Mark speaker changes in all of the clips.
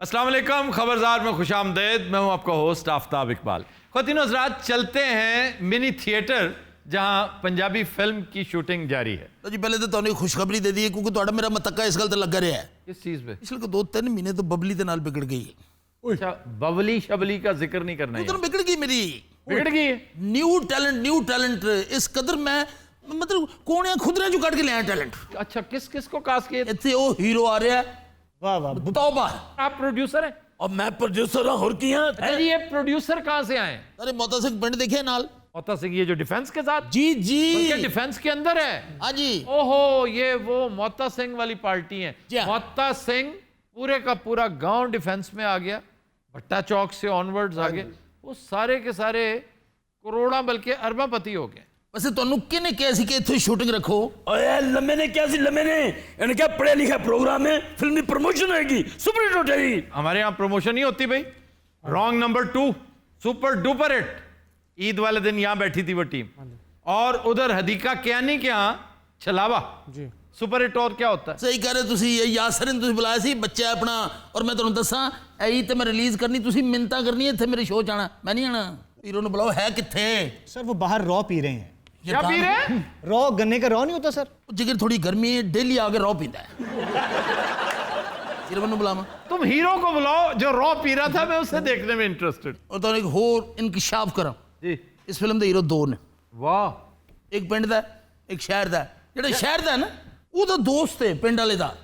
Speaker 1: अस्सलाम वालेकुम, खबरदार में खुशामदेद। मैं हूं आपका होस्ट आफ्ताब इकबाल। ख़वातीन हज़रात, चलते हैं मिनी थिएटर जहां पंजाबी फिल्म की शूटिंग जारी है।
Speaker 2: तो जी पहले तो तुहानू खुशखबरी दे दी है क्योंकि तुहाडा मेरा मतक्का इस गल ते लगा रहा है।
Speaker 1: किस चीज़ पे?
Speaker 2: पिछले 2-3 महीने तो बबली दे नाल बिगड़ गई है।
Speaker 1: अच्छा, बबली शबली का जिक्र नहीं करना है।
Speaker 2: उधर बिगड़ गई मेरी,
Speaker 1: बिगड़ गई है।
Speaker 2: न्यू टैलेंट इस कदर मैं मतलब कोने खुदरे जो काट के ले आया टैलेंट।
Speaker 1: अच्छा, किस किस को कास्ट किए?
Speaker 2: इत्थे ओ हीरो आ रहा है।
Speaker 3: वाह वाह।
Speaker 2: तौबा।
Speaker 1: आप प्रोड्यूसर हैं?
Speaker 2: और मैं प्रोड्यूसर हां, और की हां।
Speaker 1: अच्छा जी, ये प्रोड्यूसर कहां से आए?
Speaker 2: अरे मोता सिंह पिंड देखे नाल।
Speaker 1: मोता सिंह, ये जो डिफेंस के साथ?
Speaker 2: जी जी,
Speaker 1: बल्कि डिफेंस के अंदर है।
Speaker 2: हाँ जी।
Speaker 1: ओहो, ये वो मोता सिंह वाली पार्टी है।
Speaker 2: जी हाँ।
Speaker 1: मोता सिंह पूरे का पूरा गांव डिफेंस में आ गया, भट्टा चौक से ऑनवर्ड्स आ गए। वो सारे के सारे करोड़ा बल्कि अरबापति हो गए।
Speaker 2: वैसे तुहानू किने कहा सी कि इत्थे शूटिंग रखो?
Speaker 4: ओए लम्बे ने क्या सी, लम्बे ने इन्हें क्या पढ़े लिखा प्रोग्राम है, फिल्म की प्रमोशन होगी, सुपर हिट हो जाएगी।
Speaker 1: हमारे यहाँ प्रमोशन नहीं होती भाई। Wrong number 2, super duper hit. Eid वाले दिन यहाँ बैठी थी वो टीम, और उधर हदीका कियानी के यहाँ छलावा जी। सुपर हिट और क्या होता है?
Speaker 2: सही कह रहे तुसी। यासरिन तुसी बुलाया सी बच्चा अपना, और मैं तुहानू दसां ऐ ते मैं रिलीज करनी, तुसी मिन्नतां करनी इत्थे मेरे शो च आना, मैं नहीं आना। हीरो ने बुलाओ, है कित्थे?
Speaker 3: सर वो बाहर रॉ पी रहे हैं।
Speaker 1: क्या पी रहे हैं?
Speaker 3: रॉ, गन्ने का रॉ नहीं होता सर?
Speaker 2: जिगर थोड़ी गर्मी है, डेली आके रॉ पींदा है। हीरो ने बुलावा।
Speaker 1: तुम हीरो को बुलाओ जो रॉ पी रहा था, मैं उसे देखने में इंटरेस्टेड।
Speaker 2: और तुहानू एक होर इंकिशाफ करा
Speaker 1: जी।
Speaker 2: इस फिल्म दे हीरो 2 ने।
Speaker 1: वाह।
Speaker 2: एक पिंड दा, एक शहर दा। जेड़ा शहर दा ना, वो तो दोस्त है पिंड वाले दा।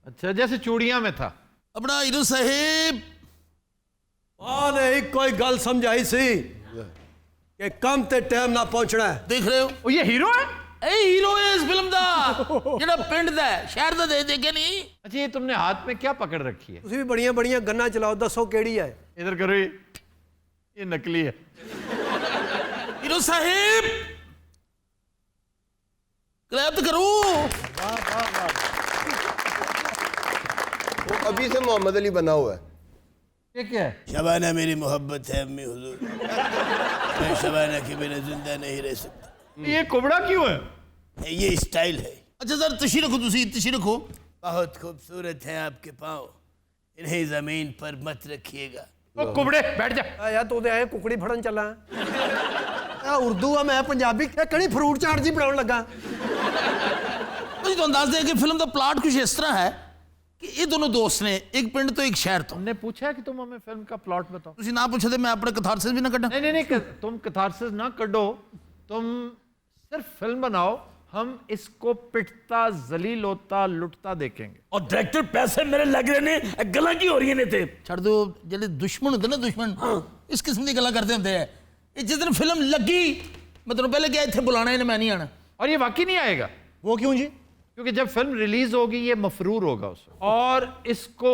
Speaker 1: अच्छा, जैसे चूड़ियां में था।
Speaker 2: अपना हीरो साहेब
Speaker 5: एक कोई गल समझाई सी कि कम ते टाइम ना पहुंचना है।
Speaker 2: देख रहे हो,
Speaker 1: ओ, ये हीरो है?
Speaker 2: ए हीरो है इस फिल्म दा। जेड़ा पिंड दा है, शहर दा देखे नहीं।
Speaker 1: अच्छा, ये तुमने हाथ में क्या पकड़ रखी है?
Speaker 5: तुसी भी बड़ियां बड़ियां गन्ना चलाओ, दसो केड़ी है।
Speaker 1: इधर करो, ये नकली है।
Speaker 2: हीरो साहेब क्लैप तो करो।
Speaker 6: वो अभी से मोहम्मद अली बना हुआ है।
Speaker 1: ये क्या है?
Speaker 2: शबाना मेरी मोहब्बत है अम्मी हुजूर, मैं शबाना के बिना जिंदा नहीं रह सकता।
Speaker 1: ये कुबड़ा क्यों है?
Speaker 2: ये स्टाइल है। अच्छा सर, तशरीफ रखो, तुसी तशरीफ रखो। बहुत खूबसूरत है आपके पाँव, इन्हें जमीन पर मत रखिएगा।
Speaker 1: ओ कुबड़े, बैठ जा।
Speaker 5: यार तू आए कुकड़ी फड़न चला उर्दू आ, मैं पंजाबी कड़ी फ्रूट चाट जी बनाने लगा।
Speaker 2: तो अंदाज दे कि फिल्म का प्लॉट कुछ इस तरह है कि ये दोनों दोस्त ने, एक पिंड तो एक शहर तो।
Speaker 1: हमने पूछा है कि तुम हमें फिल्म का प्लॉट बताओ।
Speaker 2: तुसी ना पूछे मैं अपने कथारसिस भी ना कटा।
Speaker 1: नहीं, तुम कथारसिस ना कढो, तुम सिर्फ फिल्म बनाओ। हम इसको पिटता, जलील होता, लुटता देखेंगे।
Speaker 4: और डायरेक्टर पैसे मेरे लग रहे ने, गला की हो रही ने थे।
Speaker 2: छड़ दो, जेडे दुश्मन होते ना, दुश्मन इस किस्म की गल्ला करते होते हैं। जिस दिन फिल्म लगी, मैं तुम पहले क्या इतने बुलाना है, मैं नहीं आना।
Speaker 1: और ये वाकई नहीं आएगा।
Speaker 3: वो क्यों जी?
Speaker 1: क्योंकि जब फिल्म रिलीज होगी ये मफरूर होगा उसमें, और इसको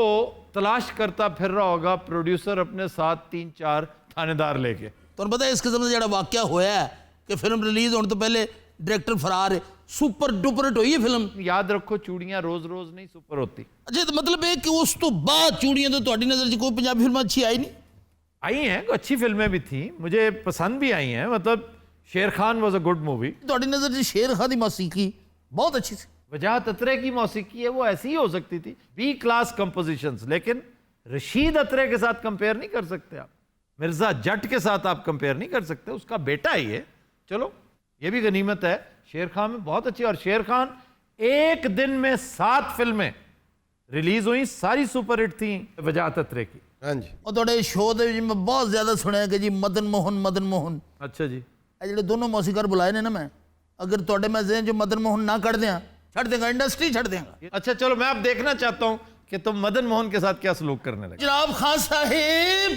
Speaker 1: तलाश करता फिर रहा होगा प्रोड्यूसर अपने साथ 3-4 थानेदार लेके।
Speaker 2: तुम पता है इस किस्म का जो वाकया होया है कि फिल्म रिलीज होने तो पहले डायरेक्टर फरार है, सुपर डुपर हिट हुई है फिल्म।
Speaker 1: याद रखो, चूड़ियां रोज रोज नहीं सुपर होती।
Speaker 2: अच्छा, तो मतलब है कि उस तो बाद चूड़ियां तो तुम्हारी नजर कोई पंजाबी फिल्म अच्छी आई नहीं?
Speaker 1: आई हैं, अच्छी फिल्में भी थी, मुझे पसंद भी आई हैं। मतलब शेर Khan was a good movie.
Speaker 2: तुम्हारी नजर से शेर खान की मौसीकी बहुत अच्छी थी।
Speaker 1: वजाहत अतरे की मौसीकी है, वो ऐसी ही हो सकती थी, बी क्लास कंपोजिशंस। लेकिन रशीद अतरे के साथ कंपेयर नहीं कर सकते आप, मिर्जा जट के साथ आप कंपेयर नहीं कर सकते, उसका बेटा ही है। चलो, ये भी गनीमत है। शेर खान में बहुत अच्छी, और शेर खान एक दिन में 7 फिल्में रिलीज हुई, सारी सुपर हिट थी वजाहत अतरे की।
Speaker 6: हाँ जी।
Speaker 2: और थोड़े शो दे जी मैं बहुत ज्यादा सुना है कि जी मदन मोहन।
Speaker 1: अच्छा जी।
Speaker 2: जो दोनों मौसीकार बुलाए ने ना, मैं अगर थोड़े मैं जो मदन मोहन ना कर दें, छड़ देगा, इंडस्ट्री छड़ देगा।
Speaker 1: अच्छा चलो, मैं अब देखना चाहता हूं कि तुम मदन मोहन के साथ क्या सलूक करने लगे।
Speaker 2: जनाब खान साहिब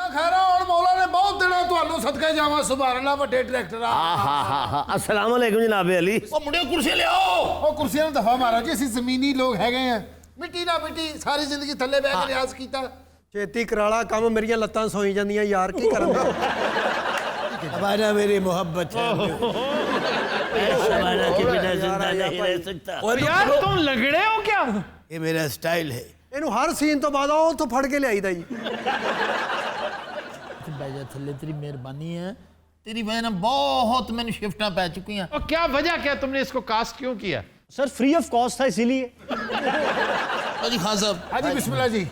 Speaker 7: खैरा और मौला ने बहुत दिनों तुहानू सदका जावा, सुभान अल्लाह, बड़े डायरेक्टर आ।
Speaker 4: अस्सलाम वालेकुम जनाब अली।
Speaker 2: ओ मुंडे कुर्सी ले आओ।
Speaker 7: ओ कुर्सियां ਨੂੰ दफा मारो जी, ਅਸੀਂ ਜ਼ਮੀਨੀ ਲੋਕ ਹੈਗੇ ਆ। ਮਿੱਟੀ ਨਾ ਮਿੱਟੀ ਸਾਰੀ ਜ਼ਿੰਦਗੀ ਥੱਲੇ ਬਹਿ ਕੇ ਰਿਆਜ਼ ਕੀਤਾ।
Speaker 5: ਛੇਤੀ ਕਰਾਲਾ ਕੰਮ, ਮੇਰੀਆਂ ਲੱਤਾਂ ਸੋਈ ਜਾਂਦੀਆਂ ਯਾਰ, ਕੀ ਕਰਨ ਦਾ।
Speaker 2: शबाना मेरी मोहब्बत है,
Speaker 4: शबाना के बिना जिंदा नहीं रह सकता।
Speaker 1: और यार तुम लगड़े हो क्या?
Speaker 2: ये मेरा स्टाइल है।
Speaker 5: ਇਹਨੂੰ ਹਰ ਸੀਨ ਤੋਂ ਬਾਅਦ ਉਹ ਉੱਥੋਂ ਫੜ ਕੇ ਲਿਆਈਦਾ ਜੀ।
Speaker 2: बैजा थल्ले, तेरी मेहरबानी है, तेरी वजह ना बहुत मैंने शिफ्टा पै चुकी हैं।
Speaker 1: और क्या वजह क्या, तुमने इसको कास्ट क्यों किया?
Speaker 3: सर फ्री ऑफ कॉस्ट था इसीलिए।
Speaker 2: जी खान साहब,
Speaker 7: हाँ जी बिस्मिल्लाह जी।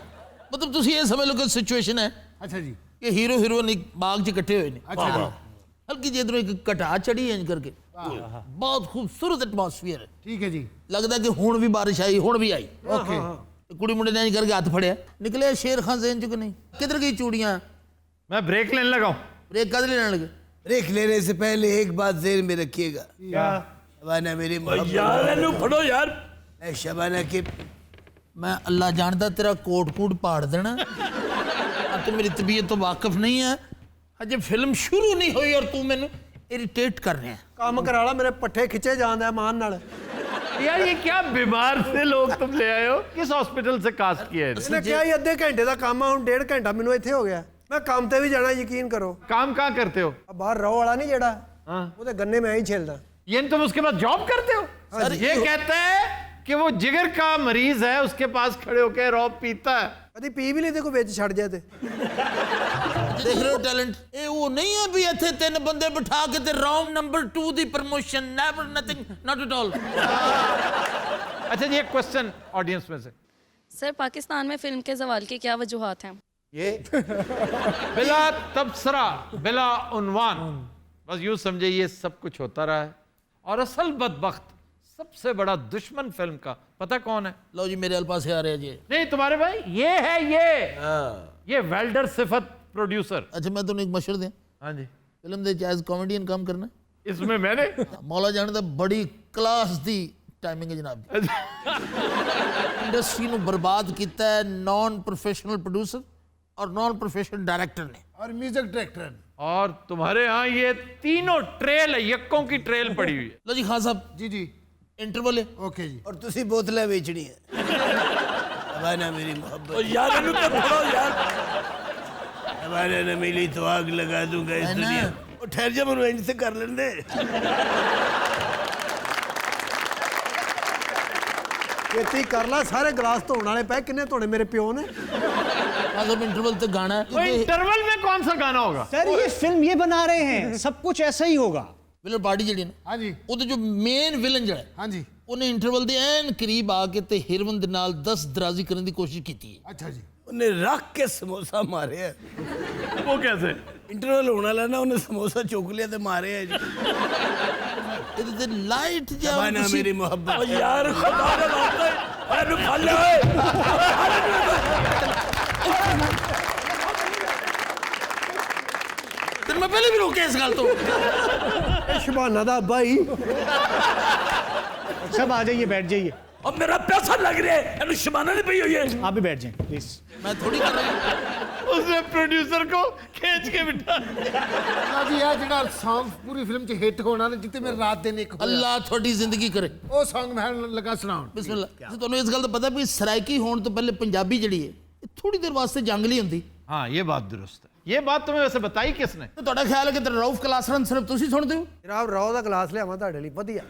Speaker 2: ਮਤਲਬ ਤੁਸੀਂ ਇਹ ਸਮਝ ਲਓ ਕਿ ਸਿਚੁਏਸ਼ਨ ਹੈ
Speaker 7: ਅੱਛਾ ਜੀ
Speaker 2: ਕਿ ਹੀਰੋ ਹੀਰੋਇਨ ਇੱਕ ਬਾਗ 'ਚ ਇਕੱਠੇ ਹੋਏ ਨੇ
Speaker 7: ਅੱਛਾ ਜੀ
Speaker 2: ਹਲਕੀ ਜਿਹੀ ਇੱਧਰੋਂ ਇੱਕ ਘਟਾ ਚੜੀ ਇੰਜ ਕਰਕੇ ਬਹੁਤ ਖੂਬਸੂਰਤ ਐਟਮੋਸਫੀਅਰ ਹੈ
Speaker 7: ਠੀਕ ਹੈ ਜੀ
Speaker 2: ਲੱਗਦਾ ਕਿ ਹੁਣ ਵੀ ਬਾਰਿਸ਼ ਆਈ ਹੁਣ ਵੀ ਆਈ
Speaker 7: ਓਕੇ
Speaker 2: ਕੁੜੀ ਮੁੰਡੇ ਨੇ ਇੰਜ ਕਰਕੇ ਹੱਥ ਫੜਿਆ ਨਿਕਲਿਆ ਸ਼ੇਰ ਖਾਨ ਜ਼ੇਨ ਚੁੱਕ ਨਹੀਂ ਕਿੱਧਰ गई चूड़ियां
Speaker 1: मैं ब्रेक लेने लगा हूं।
Speaker 2: ब्रेक कद लेने लगे
Speaker 6: ब्रेक लेने से पहले एक बात ज़हन में रखिएगा
Speaker 1: क्या?
Speaker 6: शबाना मेरी
Speaker 4: यार इन्हू फड़ो यार
Speaker 6: मैं शबाना के
Speaker 2: मैं अल्लाह जानता तेरा कोट कूट पाड़ देना अब तो मेरी तबीयत तो वाकिफ नहीं है अजय फिल्म शुरू नहीं हुई और तू मैनू इरिटेट कर रहे हैं
Speaker 5: ਕੰਮ ਕਰਾ ਲਾ ਮੇਰੇ ਪੱਠੇ ਖਿੱਚੇ ਜਾਂਦੇ ਮਾਨ ਨਾਲ
Speaker 1: यार ये क्या बीमार से लोग तुम ले आए हो? किस हॉस्पिटल से कास्ट किया है?
Speaker 5: ਇਹਨੇ ਕਿਹਾ ਹੀ ਅੱਧੇ ਘੰਟੇ ਦਾ ਕੰਮ ਆ ਹੁਣ 1.5 ਘੰਟਾ ਮੈਨੂੰ ਇੱਥੇ ਹੋ ਗਿਆ ਮੈਂ ਕੰਮ ਤੇ ਵੀ ਜਾਣਾ ਯਕੀਨ ਕਰੋ
Speaker 1: काम कहाँ करते हो?
Speaker 5: ਆ ਬਾਹਰ ਰੋ ਵਾਲਾ ਨਹੀਂ ਜਿਹੜਾ
Speaker 1: हाँ।
Speaker 5: ਉਹਦੇ ਗੰਨੇ ਮੈਂ ਹੀ ਛਿਲਦਾ
Speaker 1: ये तुम उसके बाद जॉब करते हो? ये कहता है कि वो जिगर का मरीज है उसके पास खड़े होकर रॉब पीता है।
Speaker 5: ਕਦੀ ਪੀ ਵੀ ਲਈ ਤੇ ਕੋਈ ਵਿੱਚ ਛੱਡ ਜਾਏ ਤੇ
Speaker 2: देख रहे हो टैलेंट ये वो नहीं है भी इतने 3 बंदे बिठा के ते round number 2 the promotion never nothing not at all
Speaker 1: अच्छा जी एक क्वेश्चन ऑडियंस में से
Speaker 8: सर पाकिस्तान में फिल्म के जवाल की क्या वजूहात हैं?
Speaker 1: बिला तबसरा बिला उन्वान बस यूं समझे ये सब कुछ होता रहा है और असल बदबख्त सबसे बड़ा दुश्मन फिल्म का पता कौन है?
Speaker 2: लो जी मेरे पास आ रहे हैं जी
Speaker 1: नहीं तुम्हारे भाई ये है ये वेल्डर सिफत प्रोड्यूसर।
Speaker 2: अच्छा मैं तुम्हें एक मशवरा दें
Speaker 1: हाँ जी
Speaker 2: फिल्म दे एज कॉमेडियन काम करना
Speaker 1: इसमें मैंने
Speaker 2: मौला जाने दा बड़ी क्लास दी टाइमिंग है जनाब इंडस्ट्री ਨੂੰ बर्बाद किया है नॉन प्रोफेशनल प्रोड्यूसर और नॉन प्रोफेशनल डायरेक्टर ने
Speaker 7: और म्यूजिक डायरेक्टर
Speaker 1: और तुम्हारे यहाँ ये तीनों ट्रेल है यक्कों की ट्रेल पड़ी हुई है।
Speaker 2: लो जी खान साहब
Speaker 7: जी जी
Speaker 2: इंटरवल है
Speaker 7: ओके जी
Speaker 6: और तुसी बोतलें बेचनी है शबाना मेरी मोहब्बत
Speaker 4: ओ यार इन्हू तो फड़ो यार
Speaker 6: शबाना ने मिली तो आग लगा दूंगा इस
Speaker 2: है ना?
Speaker 6: दुनिया और ठहर जा मैं इंज से कर लेंदे
Speaker 5: ਖੇਤੀ ਕਰ ਲੈ ਸਾਰੇ ਗਲਾਸ ਧੋਣ ਵਾਲੇ ਪਏ ਕਿੰਨੇ ਧੋਣੇ ਮੇਰੇ ਪਿਓ ਨੇ
Speaker 2: खान साहब इंटरवल तक गाना है
Speaker 1: तो
Speaker 2: क्योंकि
Speaker 1: इंटरवल में कौन सा गाना होगा?
Speaker 3: सर ये फिल्म ये बना रहे हैं सब कुछ ऐसा ही होगा
Speaker 2: विलन पार्टी ਜਿਹੜੀ ਨਾ
Speaker 7: हाँ जी
Speaker 2: ਉਹਦੇ ਜੋ ਮੇਨ ਵਿਲਨ ਜਿਹੜਾ ਹੈ,
Speaker 7: हाँ जी
Speaker 2: ਉਹਨੇ ਇੰਟਰਵਲ ਦੇ ਐਨ ਕਰੀਬ ਆ ਕੇ ਤੇ ਹੀਰੋਇਨ ਦੇ ਨਾਲ 10 ਦਰਾਜ਼ੀ ਕਰਨ ਦੀ ਕੋਸ਼ਿਸ਼ ਕੀਤੀ ਹੈ
Speaker 7: अच्छा जी
Speaker 6: उन्हें रख के समोसा मारे है
Speaker 1: वो कैसे?
Speaker 6: इंटरवल होने वाला ना उन्हें समोसा चुक लिया ते मारे है जी
Speaker 2: ਇਹਦੇ ਤੇ ਲਾਈਟ ਜਿਹਾ
Speaker 6: शबाना
Speaker 2: ਤੁਸੀਂ-
Speaker 6: मेरी मोहब्बत
Speaker 4: ओ यार खुदा दे वास्ते इन्हू फड़ ले
Speaker 2: ਤੈਨੂੰ ਮੈਂ ਪਹਿਲੇ ਵੀ ਰੋਕਿਆ ਇਸ ਗੱਲ ਤੋਂ
Speaker 5: ਇਹ ਸ਼ਬਾਨਾ ਦਾ ਅੱਬਾ ਹੀ
Speaker 3: सब आ जाइए बैठ जाइए
Speaker 4: अब मेरा पैसा लग रहा है इन्हू शबाना नहीं पई हुई है
Speaker 3: आप भी बैठ जाए प्लीज
Speaker 2: ਮੈਂ ਥੋੜੀ ਕਰ ਰਿਹਾ
Speaker 1: उसने प्रोड्यूसर को खींच के बिठा
Speaker 7: ਨਾ ਜੀ ਇਹ ਜਿਹੜਾ Song ਪੂਰੀ ਫਿਲਮ 'ਚ ਹਿੱਟ ਹੋਣਾ ਨੇ ਜਿੱਤੇ ਮੇਰੇ ਰਾਤ ਦਿਨ ਇੱਕ ਹੋਇਆ
Speaker 2: ਅੱਲਾਹ ਤੁਹਾਡੀ ਜ਼ਿੰਦਗੀ ਕਰੇ
Speaker 7: ਉਹ Song ਮੈਂ ਲੱਗਾ ਸੁਣਾਉਣ
Speaker 2: ਬਿਸਮਿਲ੍ਲਾ ਜੀ ਤੁਹਾਨੂੰ ਇਸ ਗੱਲ ਦਾ ਪਤਾ ਵੀ ਸਰਾਇਕੀ ਹੋਣ ਤੋਂ ਪਹਿਲੇ ਪੰਜਾਬੀ ਜਿਹੜੀ ਹੈ ਇਹ ਥੋੜੀ ਦੇਰ ਵਾਸਤੇ ਜੰਗਲੀ ਹੁੰਦੀ
Speaker 1: हाँ ये बात दुरुस्त है। ये बात तुम्हें वैसे बताई किसने?
Speaker 2: ਤੇ ਤੁਹਾਡਾ ਖਿਆਲ ਹੈ ਕਿ ਤੇ ਰਊਫ ਕਲਾਸਰਨ ਸਿਰਫ ਤੁਸੀਂ ਸੁਣਦੇ ਹੋ
Speaker 5: ਜਨਾਬ ਰੋ ਦਾ ਗਲਾਸ ਲਿਆਵਾਂ ਤੁਹਾਡੇ ਲਈ ਵਧੀਆ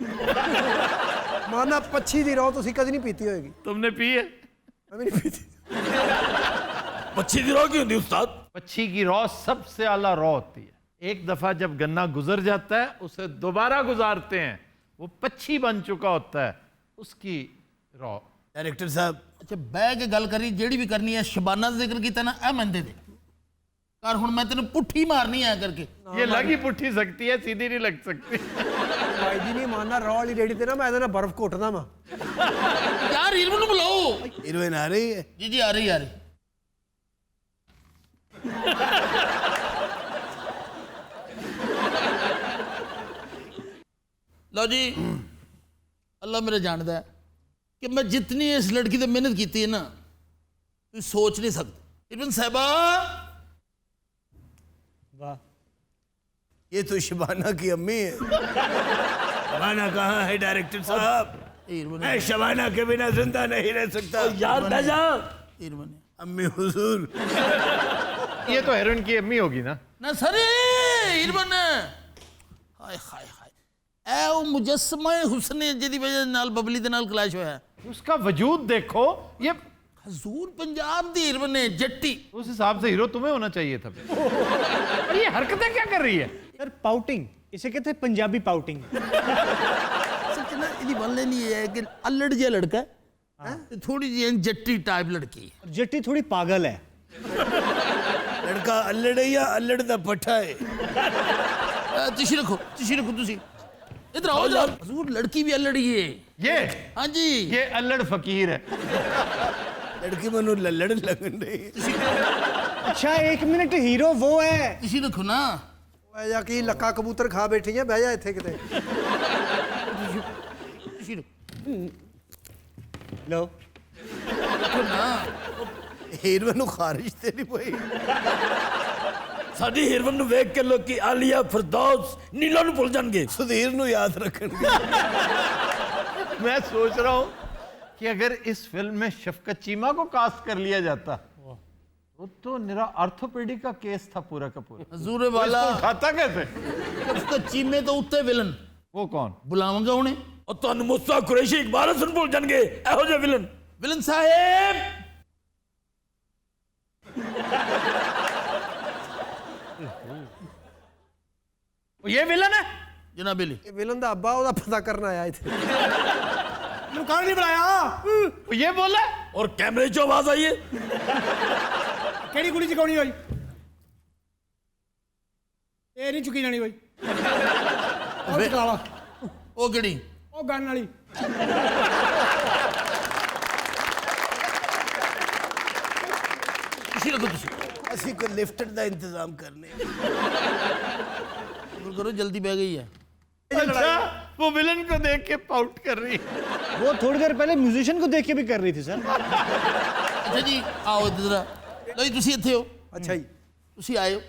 Speaker 5: ਮਾਨਾ ਪੱਛੀ ਦੀ ਰੋ ਤੁਸੀਂ ਕਦੀ ਨਹੀਂ ਪੀਤੀ ਹੋਏਗੀ
Speaker 1: तुमने पी है?
Speaker 5: ਮੈਂ ਵੀ ਨਹੀਂ ਪੀਤੀ
Speaker 4: बच्ची दी रोगी होंदी उस्ताद
Speaker 1: पच्छी की रॉ सबसे आला रॉ होती है। एक दफा जब गन्ना गुजर जाता है उसे दोबारा गुजारते हैं वो पच्छी बन चुका होता है उसकी रॉ।
Speaker 6: डायरेक्टर साहब
Speaker 2: ਅੱਛਾ ਬਹਿ ਕੇ ਗੱਲ ਕਰੀ ਜਿਹੜੀ ਵੀ ਕਰਨੀ ਹੈ ਸ਼ਬਾਨਾ ਦਾ ਜ਼ਿਕਰ ਕੀਤਾ ਨਾ ਇਹ ਮੰਦੇ ਦੇ ਕਰ ਹੁਣ ਮੈਂ ਤੈਨੂੰ ਪੁੱਠੀ ਮਾਰਨੀ ਆ ਕਰਕੇ
Speaker 1: ये लग ही पुट्ठी सकती है सीधी नहीं लग सकती।
Speaker 5: ਭਾਈ ਜੀ ਨਹੀਂ ਮਾਨਣਾ ਰੋ ਵਾਲੀ ਰੇੜੀ ਤੇ ਨਾ ਮੈਂ ਇਹਦੇ ਨਾਲ ਬਰਫ਼ ਘੁੱਟਦਾ ਵਾਂ
Speaker 2: ਯਾਰ ਹੀਰੋਇਨ ਨੂੰ ਬੁਲਾਓ
Speaker 6: हीरोइन आ रही है
Speaker 2: ਜੀ ਜੀ ਆ ਰਹੀ ਆ ਰਹੀ लो जी अल्लाह मेरा जानता है कि मैं जितनी इस लड़की से मेहनत की है ना तुम सोच नहीं सकते इरफान साहबा
Speaker 3: वाह
Speaker 6: ये तो शबाना की अम्मी है शबाना कहाँ है डायरेक्टर साहब मैं शबाना के बिना जिंदा नहीं रह सकता
Speaker 4: यार बह जा
Speaker 2: इरफान
Speaker 6: अम्मी हुजूर
Speaker 1: ये तो हेरोइन की अम्मी होगी ना?
Speaker 2: ना सर इरफान हाय हाय हाय ए वो मुजस्समा हुस्न जिहदी वजह नाल बबली दे नाल क्लैश होया है
Speaker 1: उसका वजूद देखो ये
Speaker 2: हजूर पंजाब दी इरफान ने जट्टी
Speaker 1: उस हिसाब से हीरो तुम्हें होना चाहिए था। और ये हरकतें क्या कर रही है?
Speaker 3: सर पाउटिंग इसे कहते हैं पंजाबी पाउटिंग
Speaker 2: सच ना ਇਹਦੀ ਗੱਲ ਨਹੀਂ ਹੈ ਕਿ ਅਲੜ ਜਿਹਾ ਲੜਕਾ थोड़ी जी जट्टी टाइप लड़की है।
Speaker 3: जट्टी थोड़ी पागल है।
Speaker 6: लड़का अल्लड़ है या अल्लड़ दा पट्ठा है?
Speaker 2: तुसी रखो तुसी इधर आओ जरा। हजूर लड़की भी अल्लड़ी है।
Speaker 1: ये
Speaker 2: हाँ जी
Speaker 1: ये अल्लड़ फकीर है।
Speaker 6: लड़की मनु लल्लड़ लगन रही।
Speaker 3: अच्छा 1 मिनट, हीरो वो है।
Speaker 2: तुसी रखो ना।
Speaker 5: ਓਏ ਜਾਂ ਕੀ ਲੱਕਾ ਕਬੂਤਰ ਖਾ ਬੈਠੀ ਹੈ, ਬਹਿ ਜਾ ਇੱਥੇ ਕਿਤੇ।
Speaker 2: तुसी रखो
Speaker 3: लो
Speaker 2: ना।
Speaker 6: ਹੀਰੋ ਨੂੰ ਖਾਰਿਸ਼ ਤੇ ਨਹੀਂ ਪਈ।
Speaker 4: ਸਾਡੀ ਹੀਰੋਇਨ ਨੂੰ ਵੇਖ ਕੇ ਲੋਕੀ ਆਲੀਆ, ਫਿਰਦੌਸ, ਨੀਲਾ ਨੂੰ ਭੁੱਲ ਜਾਣਗੇ।
Speaker 6: ਸੁਧੀਰ ਨੂੰ ਯਾਦ ਰੱਖਣਗੇ।
Speaker 1: मैं सोच रहा हूं कि अगर इस फिल्म में शफकत चीमा को कास्ट कर लिया जाता तो निरा आर्थोपेडिक का केस था पूरा का पूरा।
Speaker 2: हजूर वाला
Speaker 1: खाता कैसे?
Speaker 2: उसका चीमे तो उत्ते विलन
Speaker 1: वो कौन?
Speaker 2: बुलावांगा उन्हें।
Speaker 4: ਉਹ ਤੁਹਾਨੂੰ ਮੁਸਤਾ ਕੁਰੈਸ਼ੀ ਇਕਬਾਲ ਹਸਨ ਭੁੱਲ ਜਾਣਗੇ, ਇਹੋ ਜਿਹੇ ਵਿਲਨ।
Speaker 2: विलन साहेब
Speaker 1: ये विलन है?
Speaker 2: जनाब बेली
Speaker 5: ਇਹ ਵਿਲਨ ਦਾ ਅੱਬਾ, ਉਹਦਾ ਪਤਾ ਕਰਨ ਆਇਆ ਇੱਥੇ।
Speaker 7: कौन नहीं बुलाया?
Speaker 1: ये बोला?
Speaker 4: और कैमरे 'ਚੋਂ ਆਵਾਜ਼ ਆਈ ਹੈ।
Speaker 7: केड़ी कुड़ी चुकानी भाई? ये नहीं चुकी जानी भाई। और चुका ला।
Speaker 2: ओ केड़ी
Speaker 7: ओ गन वाली।
Speaker 2: तुसी रखो तुसी
Speaker 6: ਅਸੀਂ ਕੋਈ ਲਿਫਟ ਦਾ ਇੰਤਜ਼ਾਮ ਕਰਨੇ।
Speaker 2: करो जल्दी बह गई है।
Speaker 1: अच्छा वो विलन को देख के पाउट कर रही है।
Speaker 3: वो थोड़ी देर पहले म्यूजिशियन को देख के भी कर रही थी सर।
Speaker 2: अच्छा जी आओ इधर लो जी तुसी ਇੱਥੇ ਹੋ।
Speaker 5: ਅੱਛਾ ਜੀ,
Speaker 2: ਤੁਸੀਂ ਆਏ ਹੋ।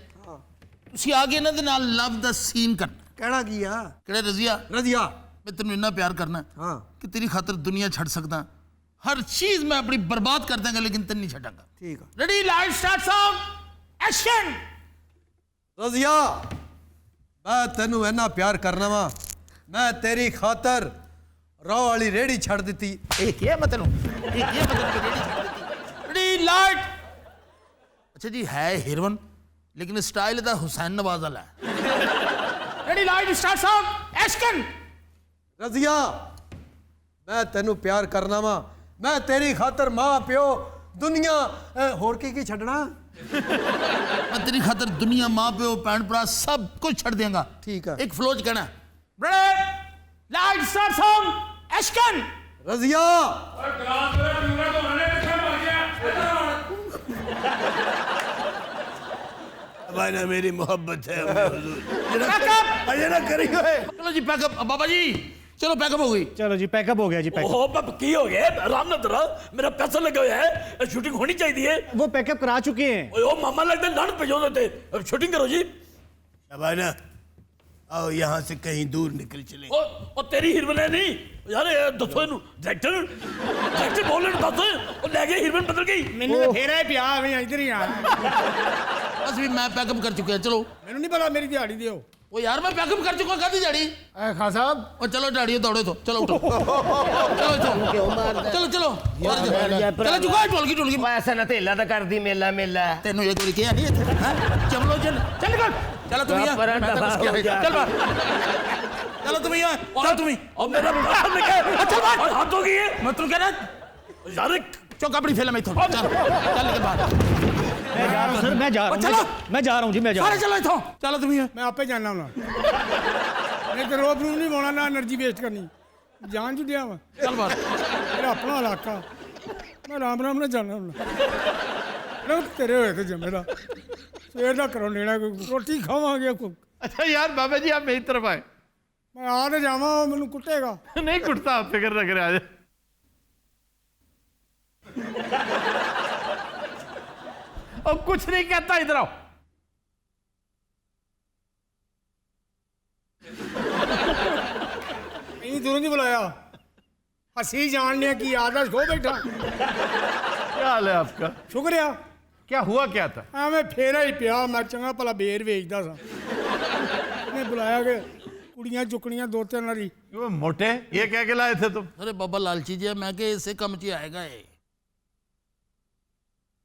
Speaker 2: ਤੁਸੀਂ ਆ ਕੇ ਇਹਨਾਂ ਦੇ ਨਾਲ ਲਵ ਦਾ ਸੀਨ ਕਰਨਾ।
Speaker 5: ਕਹਿਣਾ ਕੀ ਆ?
Speaker 2: ਕਿਹੜੇ ਰਜ਼ੀਆ
Speaker 5: ਰਜ਼ੀਆ।
Speaker 2: ਮੈਂ ਤੈਨੂੰ ਇੰਨਾ ਪਿਆਰ ਕਰਨਾ
Speaker 5: ਹਾਂ
Speaker 2: ਕਿ ਤੇਰੀ ਖਾਤਰ ਦੁਨੀਆ ਛੱਡ ਸਕਦਾ। ਹਰ ਚੀਜ਼ ਮੈਂ ਆਪਣੀ ਬਰਬਾਦ ਕਰ ਦਾਂਗਾ ਲੇਕਿਨ ਤੈਨੂੰ ਨਹੀਂ ਛੱਡਾਂਗਾ।
Speaker 5: ਠੀਕ ਆ।
Speaker 2: Ready light start sound action.
Speaker 5: Razia, ਮੈਂ ਤੈਨੂੰ ਇੰਨਾ ਪਿਆਰ ਕਰਨਾ ਵਾ, ਮੈਂ ਤੇਰੀ ਖਾਤਰ ਰਾਹ ਵਾਲੀ ਰੇੜੀ ਛੱਡ ਦਿੱਤੀ।
Speaker 2: ਇਹ ਕੀ ਹੈ ਮਤਲਬ ਇਹ ਕੀ ਹੈ ਮਤਲਬ रेडी छੱਡ ਦਿੱਤੀ। Ready light. अच्छा जी है हीरोइन लेकिन स्टाइल ਦਾ ਹੁਸੈਨ ਨਵਾਜ਼ ਵਾਲਾ ਹੈ। Ready light start sound action.
Speaker 5: Razia, ਮੈਂ ਤੈਨੂੰ ਪਿਆਰ ਕਰਨਾ ਵਾ, ਮੈਂ ਤੇਰੀ ਖਾਤਰ ਮਾਂ ਪਿਓ ਦੁਨੀਆ ਹੋਰ ਕੀ ਛੱਡਣਾ।
Speaker 2: मैं तेरी खातर दुनिया माँ प्यो भैन भरा सब कुछ छड़ देंगा।
Speaker 5: ठीक है।
Speaker 2: एक फ्लो च कहना ready light start sound action.
Speaker 5: Razia,
Speaker 6: ना मेरी मोहब्बत है हुजूर।
Speaker 2: पैकअप
Speaker 6: अजय ना करियो।
Speaker 2: चलो जी पैकअप बाबा जी चलो पैकअप हो गई।
Speaker 3: चलो जी पैकअप हो गया जी। पैकअप
Speaker 4: ओहो बाप की हो गया, आराम ना तेरा, मेरा पैसा लगा हुआ है, शूटिंग होनी चाहिए।
Speaker 3: वो पैकअप करा चुके हैं।
Speaker 4: ओए ओ मामा लगता है लान पे जो देते, अब शूटिंग करो जी।
Speaker 6: शबाना आओ यहाँ से कहीं दूर निकल चले।
Speaker 4: ओ तेरी हीरोइन है नहीं यार, दसो इनू डायरेक्टर बोल रहे दस, ओ ले गए हीरोइन बदल गई।
Speaker 7: मैंने तो फेरा ही पिया मैं इधर ही आ।
Speaker 2: बस भी मैं पैकअप कर चुका है। चलो
Speaker 7: मैंने नहीं पता, मेरी दिहाड़ी दियो।
Speaker 2: वो यार मैं पैकअप कर चुका कादी जड़ी।
Speaker 7: खान साहब
Speaker 2: और चलो डाड़ियो दौड़ो तो चलो उठो चलो चलो चलो चलो चुका ढोल की
Speaker 9: ऐसा ना तेला तो कर दी मेला मेला।
Speaker 2: तेनों एक बार क्या नहीं है। चलो चल चल निकल चलो तुम यहाँ चल बाहर चलो तुम यहाँ चलो तुम
Speaker 4: और मेरा पैसा लेके
Speaker 2: चल बाहर
Speaker 4: हाथ हो गई है।
Speaker 2: मैं तुम कह रहा
Speaker 4: यार
Speaker 2: चौक अपनी फिल्म में चल चल निकल बाहर।
Speaker 3: मैं जा रहा हूँ सर, मैं जा रहा हूँ।
Speaker 2: चलो।
Speaker 3: मैं जा रहा हूँ जी, मैं जा रहा
Speaker 2: सारे
Speaker 3: हूँ।
Speaker 2: चलो इथों चलो तुम यहाँ
Speaker 7: मैं आपे जाना हूँ। मैं तो रोब रूम नहीं बोना ना एनर्जी वेस्ट करनी, जान चु दिया वा।
Speaker 2: चल बाहर
Speaker 7: मेरा अपना इलाका, मैं राम राम ने जाना हूँ। तेरे होए तो जमेरा सवेर का करो लेना, रोटी खावांगे।
Speaker 1: अच्छा यार बाबा जी आप मेरी तरफ आए।
Speaker 7: मैं आ तो जावा, मैनू कुटेगा।
Speaker 1: नहीं कुटता, आप फिक्र ना करे। आज और कुछ नहीं कहता, इधर आओ।
Speaker 7: नहीं तुरंत ही बुलाया, हसी जान लिया कि आदत खो बैठा।
Speaker 1: क्या हाल है आपका?
Speaker 7: शुक्रिया।
Speaker 1: क्या हुआ क्या था?
Speaker 7: मैं फेरा ही पिया, मैं चंगा भला बेर वेचदा सा। ने बुलाया कि कुड़ियां चुकनियां दो तीन वारी।
Speaker 1: वो मोटे ये कह के लाए थे तुम?
Speaker 2: अरे बाबा लालची जी मैं के इससे कम ची आएगा ये।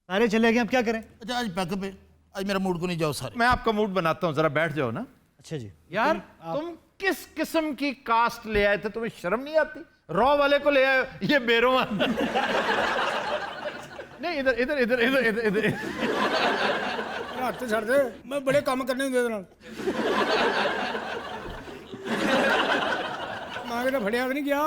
Speaker 3: सारे चले गए, अब क्या करें?
Speaker 2: अच्छा आज पैकअप है, आज मेरा मूड को नहीं जाओ सारे।
Speaker 1: मैं आपका मूड बनाता हूँ, जरा बैठ जाओ ना।
Speaker 3: अच्छा जी।
Speaker 1: यार तुम किस किस्म की कास्ट ले आए थे? तुम्हें शर्म नहीं आती? रॉ वाले को ले आए, ये बेरोमा। नहीं, इधर इधर इधर इधर इधर इधर।
Speaker 7: हत्थ छड़ दे, मैं बड़े काम करने ਹੁੰਦੇ ਇਹਦੇ ਨਾਲ। ਮਾਂ ਕਿਤੇ ਫੜਿਆ ਤਾਂ ਨਹੀਂ ਗਿਆ।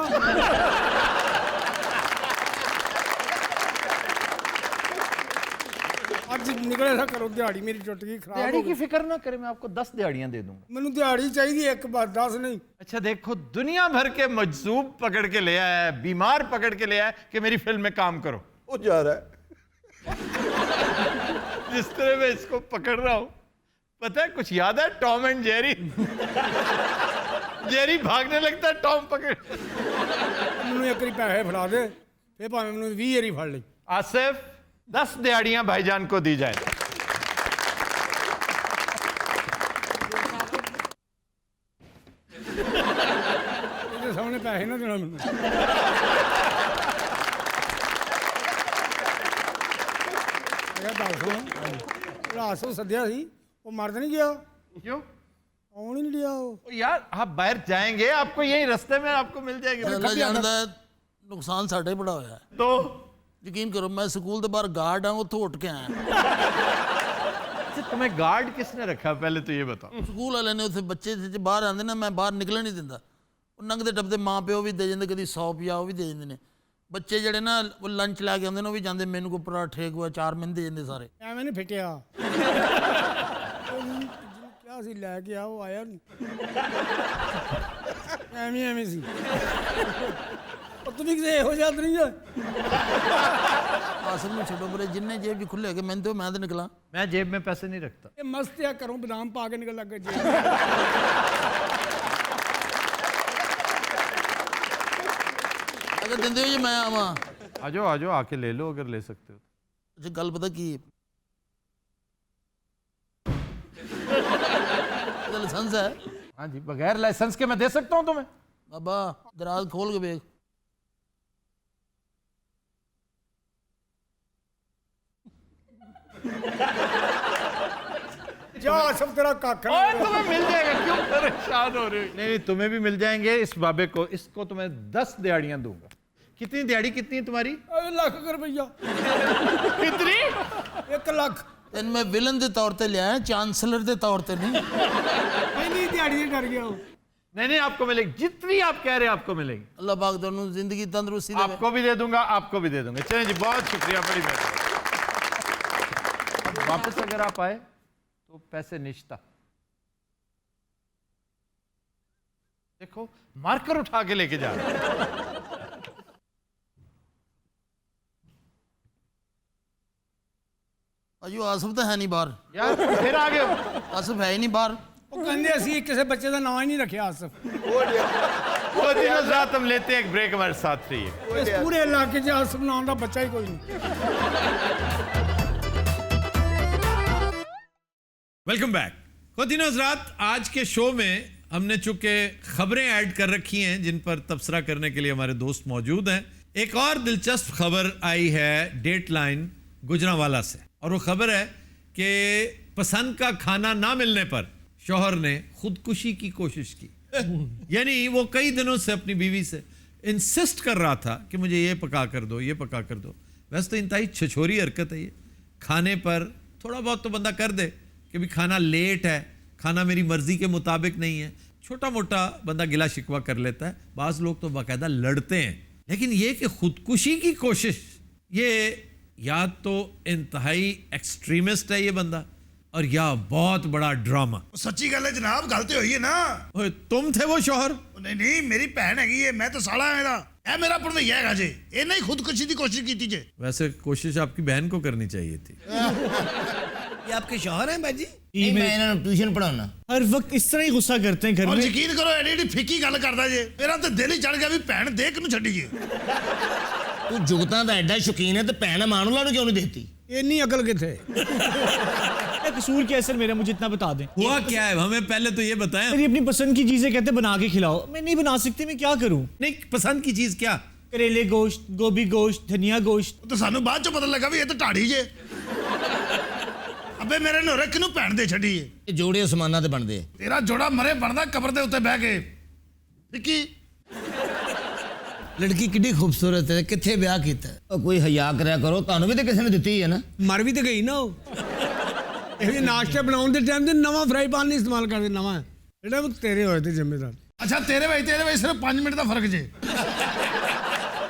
Speaker 7: ਅੱਜ ਨਿਕਲੇ था करो दिहाड़ी मेरी टुट गई खराब
Speaker 1: दिहाड़ी
Speaker 7: हो
Speaker 1: की
Speaker 7: गई।
Speaker 1: फिक्र ना करें, मैं आपको 10 दिहाड़ियां दे दूंगा।
Speaker 7: ਮੈਨੂੰ ਦਿਹਾੜੀ ਚਾਹੀਦੀ ਹੈ, ਇੱਕ ਬਾਤ 10 नहीं।
Speaker 1: अच्छा देखो, दुनिया भर के मजसूब पकड़ के ले आया है, बीमार पकड़ के ले आया है कि मेरी फिल्म में काम करो।
Speaker 6: वो जा रहा है।
Speaker 1: जिस तरह मैं इसको पकड़ रहा हूं, पता है कुछ याद है? Tom and Jerry. जेरी भागने लगता है, टॉम पकड़।
Speaker 7: ਮੈਨੂੰ ਇੱਕ ਵਾਰੀ ਪੈਸੇ ਫੜਾ ਦੇ, ਫੇਰ ਭਾਵੇਂ ਮੈਨੂੰ 20 ਵਾਰੀ ਫੜ ਲਈ।
Speaker 1: आसिफ, 10 दिहाड़ियां भाईजान को दी जाए।
Speaker 7: ਇਹਦੇ ਸਾਹਮਣੇ ਪੈਸੇ ਨਾ ਦੇਣਾ ਮੈਨੂੰ। ਇਹ ਦੱਸ ਰਾਤ ਨੂੰ ਸੱਦਿਆ ਸੀ, ਉਹ ਮਰਦ ਨਹੀਂ ਗਿਆ,
Speaker 1: क्यों?
Speaker 7: ਆਉਣ ਹੀ ਨਹੀਂ ਲਿਆ ਉਹ।
Speaker 1: ओ यार, आप बाहर जाएंगे, आपको यही रास्ते में आपको मिल जाएंगे।
Speaker 2: ਅੱਲਾ ਜਾਣਦਾ ਹੈ, ਨੁਕਸਾਨ ਸਾਡੇ ਬੜਾ ਹੋਇਆ ਹੈ।
Speaker 1: तो
Speaker 2: ਯਕੀਨ ਕਰੋ, ਮੈਂ ਸਕੂਲ ਦੇ ਬਾਹਰ ਗਾਰਡ ਹਾਂ, ਉੱਥੋਂ ਉੱਠ ਕੇ ਆਇਆ।
Speaker 1: अच्छा, तुम्हें गार्ड किसने रखा, पहले तो ये बताओ।
Speaker 2: ਸਕੂਲ ਵਾਲਿਆਂ ਨੇ ਉੱਥੇ ਬੱਚੇ ਤੇ ਬਾਹਰ ਆਉਂਦੇ ਨੇ, ਮੈਂ ਬਾਹਰ ਨਿਕਲਣ ਨਹੀਂ ਦਿੰਦਾ। ਉਹ ਨੰਗਦੇ ਟੱਪਦੇ ਮਾਂ ਪਿਓ ਵੀ ਦੇ ਜਾਂਦੇ, ਕਦੀ 100 ਰੁਪਿਆ ਉਹ ਵੀ ਦੇ ਜਾਂਦੇ ਨੇ। ਬੱਚੇ ਜਿਹੜੇ ਨਾ ਉਹ ਲੰਚ ਲੈ ਕੇ ਆਉਂਦੇ ਨੇ, ਉਹ ਵੀ ਜਾਂਦੇ, ਮੈਨੂੰ ਕੋ ਪਰਾਠੇ ਕੋ ਚਾਰ ਮੈਨੂੰ ਦੇ ਜਾਂਦੇ ਸਾਰੇ।
Speaker 7: ਐਵੇਂ ਨਹੀਂ ਫਿੱਟਿਆ। ਉਹਨੂੰ ਕਿਹਾ ਸੀ ਲੈ ਕੇ ਆ, ਉਹ ਆਇਆ ਨਹੀਂ। ਐਵੇਂ ਸੀ। ਉਹ ਤੂੰ ਵੀ ਕਿਸੇ ਇਹੋ ਜਿਹਾ ਤਾਂ ਨਹੀਂ ਹੈ।
Speaker 2: ਆਸਮ ਨੂੰ ਛੱਡੋ ਪਰੇ, ਜਿੰਨੇ ਜੇਬ 'ਚ ਖੁੱਲੇ ਹੈਗੇ ਮੈਨੂੰ ਤੇ ਮੈਂ ਤਾਂ ਨਿਕਲਾਂ।
Speaker 1: मैं जेब में पैसे नहीं रखता।
Speaker 7: ਇਹ ਮਸਤ ਆ, ਘਰੋਂ ਬਦਾਮ ਪਾ ਕੇ ਨਿਕਲ ਲੱਗੇ ਜੀ।
Speaker 2: ਅਗਰ ਦਿੰਦੇ ਹੋ ਜੀ ਮੈਂ ਆਵਾਂ।
Speaker 1: आ जाओ, आके ले लो अगर ले सकते हो।
Speaker 2: ਅੱਛਾ ਗੱਲ ਪਤਾ ਕੀ ਹੈ, ਇਹਦਾ ਲਾਇਸੈਂਸ ਹੈ
Speaker 1: हाँ जी, बगैर लाइसेंस के मैं दे सकता हूँ तुम्हें?
Speaker 2: ਬਾਬਾ, ਦਰਾਜ਼ ਖੋਲ ਕੇ ਵੇਖ।
Speaker 7: ਜਾ ਸਭ ਤੇਰਾ ਕੱਖ
Speaker 1: ओए, तुम्हें मिल जाएगा, क्यों परेशान हो रहे हो? नहीं, तुम्हें भी मिल जाएंगे। इस बाबे को, इसको तुम्हें 10 दिहाड़ियां दूंगा। कितनी दिहाड़ी कितनी है तुम्हारी?
Speaker 7: ਲੱਖ ਰੁਪਈਆ।
Speaker 1: कितनी?
Speaker 7: 1 ਲੱਖ।
Speaker 2: ਤੈਨੂੰ ਮੈਂ ਵਿਲਨ ਦੇ ਤੌਰ ਤੇ ਲਿਆ, ਚਾਂਸਲਰ ਦੇ ਤੌਰ ਤੇ ਨਹੀਂ।
Speaker 7: ਪਹਿਲੀ ਦਿਹਾੜੀ ਤੇ ਡਰ ਗਿਆ ਉਹ।
Speaker 1: नहीं, आपको मिलेगी, जितनी आप कह रहे हैं आपको मिलेगी।
Speaker 2: ਅੱਲਾਹ ਪਾਕ ਤੁਹਾਨੂੰ ਜ਼ਿੰਦਗੀ ਤੰਦਰੁਸਤੀ ਦੇਵੇ।
Speaker 1: आपको भी दे दूंगा, आपको भी दे दूंगा। चलें जी, बहुत शुक्रिया, बड़ी मेहरबानी। अब वापस अगर आप आए तो पैसे निश्ता। देखो, मार्कर उठा के लेके जा रहे हैं।
Speaker 2: ਅਜੋ ਆਸਫ ਤਾਂ ਹੈ ਨਹੀਂ ਬਾਹਰ।
Speaker 1: यार फिर आ गए हो।
Speaker 2: ਆਸਫ ਹੈ ਹੀ ਨਹੀਂ ਬਾਹਰ।
Speaker 7: ਉਹ ਕਹਿੰਦੇ ਅਸੀਂ ਕਿਸੇ ਬੱਚੇ ਦਾ ਨਾਂ ਹੀ ਨਹੀਂ ਰੱਖਿਆ ਆਸਫ।
Speaker 1: वो दिनों रात हम लेते हैं एक ब्रेक, हमारे साथ रहिए।
Speaker 7: ਇਸ ਪੂਰੇ ਇਲਾਕੇ 'ਚ ਆਸਫ ਨਾਂ ਦਾ ਬੱਚਾ ਹੀ ਕੋਈ नहीं।
Speaker 1: Welcome back. खुद हजरात, आज के शो में हमने चूंकि खबरें ऐड कर रखी हैं जिन पर तबसरा करने के लिए हमारे दोस्त मौजूद हैं। एक और दिलचस्प खबर आई है डेटलाइन गुजरांवाला से, और वो खबर है कि पसंद का खाना ना मिलने पर शौहर ने खुदकुशी की कोशिश की। यानी वो कई दिनों से अपनी बीवी से इंसिस्ट कर रहा था कि मुझे ये पका कर दो, ये पका कर दो। वैसे तो इंतहाई छिछोरी हरकत है ये। खाने पर थोड़ा बहुत तो बंदा कर दे कि भी खाना लेट है, खाना मेरी मर्जी के मुताबिक नहीं है, छोटा मोटा बंदा गिला शिकवा कर लेता है। बाज़ लोग तो बाकायदा लड़ते हैं। लेकिन ये कि खुदकुशी की कोशिश, ये या तो इंतहाई एक्सट्रीमिस्ट है ये बंदा, और या बहुत बड़ा ड्रामा।
Speaker 6: सच्ची गल है जनाब, गलती हुई है ना।
Speaker 1: ओए, तुम थे वो शौहर?
Speaker 6: नहीं नहीं, मेरी भैन हैगी है, मैं तो साला है मेरा। ए मेरा भरवैया हैगा जे, इन्हें ही खुदकुशी की कोशिश की जे।
Speaker 1: वैसे कोशिश आपकी बहन को करनी चाहिए थी।
Speaker 6: ये आपके शौहर हैं बाजी?
Speaker 9: नहीं, मैं इन्हें ट्यूशन पढ़ाना।
Speaker 3: हर वक्त इस तरह ही गुस्सा करते हैं घर
Speaker 6: और
Speaker 3: में।
Speaker 6: यकीन करो एडी एडी फिक्की गल करदा जे, मेरा तो दिल ही चढ़ गया भी भैन दे किनू छड्डीए।
Speaker 9: तू जुगतां दा एडा शौकीन है तो भैन मानू लानू क्यों नहीं देती?
Speaker 7: ਇੰਨੀ अकल किथे?
Speaker 3: क्या कसूर क्या है सर मेरा, मुझे इतना बता दें।
Speaker 1: हुआ क्या है, हमें पहले तो ये बताएं।
Speaker 3: मेरी अपनी पसंद की चीजें कहते बना के खिलाओ, मैं नहीं बना सकती, मैं क्या करूं?
Speaker 1: नहीं, पसंद की चीज क्या?
Speaker 3: करेले गोश्त, गोभी गोश्त, धनिया गोश्त।
Speaker 6: तो सानू बाद चो पता लगा भी ये तो ढाड़ी जे। अबे मेरे नो रख नू भैन दे छड्डीए।
Speaker 9: ये जोड़े आसमानां ते बनदे।
Speaker 6: तेरा जोड़ा मरे बनदा कबर दे उत्ते बह के। फिक्की लड़की कितनी खूबसूरत है, कितने ब्याह किया?
Speaker 9: ਉਹ ਕੋਈ ਹਯਾ ਕਰਿਆ ਕਰੋ, ਤੁਹਾਨੂੰ ਵੀ ਤਾਂ ਕਿਸੇ ਨੇ ਦਿੱਤੀ ਹੈ ਨਾ।
Speaker 7: ਮਰ ਵੀ ਤੇ ਗਈ ਨਾ ਉਹ। ਇਹ ਨਾਸ਼ਤੇ ਬਣਾਉਣ ਦੇ ਟਾਈਮ ਤੇ ਨਵਾਂ ਫਰਾਈ ਪਾਨ ਨਹੀਂ ਇਸਤੇਮਾਲ ਕਰਦੇ, ਨਵਾਂ ਜਿਹੜਾ ਉਹ ਤੇਰੇ ਹੋਏ ਤੇ ਜ਼ਿੰਮੇਦਾਰ।
Speaker 2: अच्छा तेरे भाई सिर्फ 5 मिनट का फर्क जे।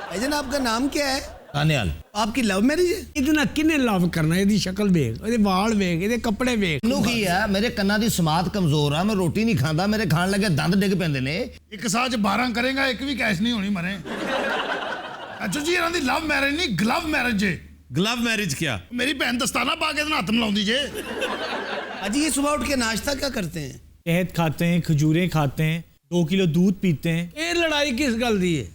Speaker 6: भाईजान आपका नाम क्या है?
Speaker 9: ਕਾਨੇਵਾਲ।
Speaker 6: आपकी लव मैरिज है?
Speaker 7: ਇਹਦੇ ਨਾਲ ਕਿੰਨੇ ਲਵ ਕਰਨਾ? ਇਹਦੀ ਸ਼ਕਲ ਵੇਖ, ਇਹਦੇ ਵਾਲ ਵੇਖ, ਇਹਦੇ ਕੱਪੜੇ ਵੇਖ।
Speaker 9: ਨੂੰ ਕੀ ਆ, ਮੇਰੇ ਕੰਨਾਂ ਦੀ ਸਮਾਤ ਕਮਜ਼ੋਰ ਆ, ਮੈਂ ਰੋਟੀ ਨਹੀਂ ਖਾਂਦਾ, ਮੇਰੇ ਖਾਣ ਲੱਗੇ ਦੰਦ ਡਿੱਗ ਪੈਂਦੇ ਨੇ।
Speaker 2: एक साथ 12 करेगा, एक भी कैश नहीं होनी मरे। अच्छा जी इन्हां दी लव मैरिज नहीं, ग्लव मैरिज जे।
Speaker 1: ग्लव मैरिज क्या?
Speaker 2: मेरी भैन दस्ताना पा के हथ मिलाउंदी जे।
Speaker 6: अजी ये सुबह उठ के नाश्ता क्या करते हैं?
Speaker 3: शहद खाते हैं, खजूरें खाते हैं, 2 किलो दूध पीते हैं।
Speaker 7: ਇਹ ਲੜਾਈ ਕਿਸ ਗੱਲ ਦੀ ਹੈ?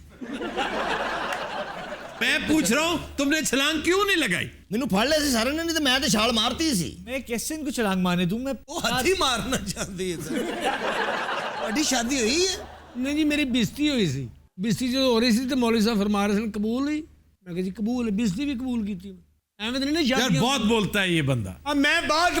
Speaker 1: मैं पूछ रहा हूं तुमने छलांग क्यों नहीं लगाई?
Speaker 9: ਮੈਨੂੰ ਫੜ ਲਿਆ ਸੀ ਸਾਰੇ ਨੇ, ਨਹੀਂ ਤਾਂ ਮੈਂ ਤੇ ਛਾਲ ਮਾਰਤੀ ਸੀ।
Speaker 3: मैं कैसे इनको छलांग मारने दूं? मैं
Speaker 6: वो हाथी मारना चाहती है सर। ਤੁਹਾਡੀ शादी हुई है?
Speaker 7: ਨਹੀਂ ਜੀ, ਮੇਰੀ ਬਿਸਤੀ ਹੋਈ ਸੀ। ਬਿਸਤੀ ਜਦੋਂ ਹੋ ਰਹੀ ਸੀ ਤੇ ਮੌਲਵੀ ਸਾਹਿਬ ਫਰਮਾ ਰਹੇ ਸਨ ਕਬੂਲ ਨਹੀਂ। ਮੈਂ ਕਿਹਾ ਜੀ ਕਬੂਲ ਹੈ, ਬਿਸਤੀ ਵੀ ਕਬੂਲ ਕੀਤੀ। ਐਵੇਂ ਤਾਂ ਨਹੀਂ ਨਾ
Speaker 1: यार
Speaker 7: ਸ਼ਾਦੀਆਂ।
Speaker 1: बहुत बोलता है ये बंदा।
Speaker 7: अब मैं बात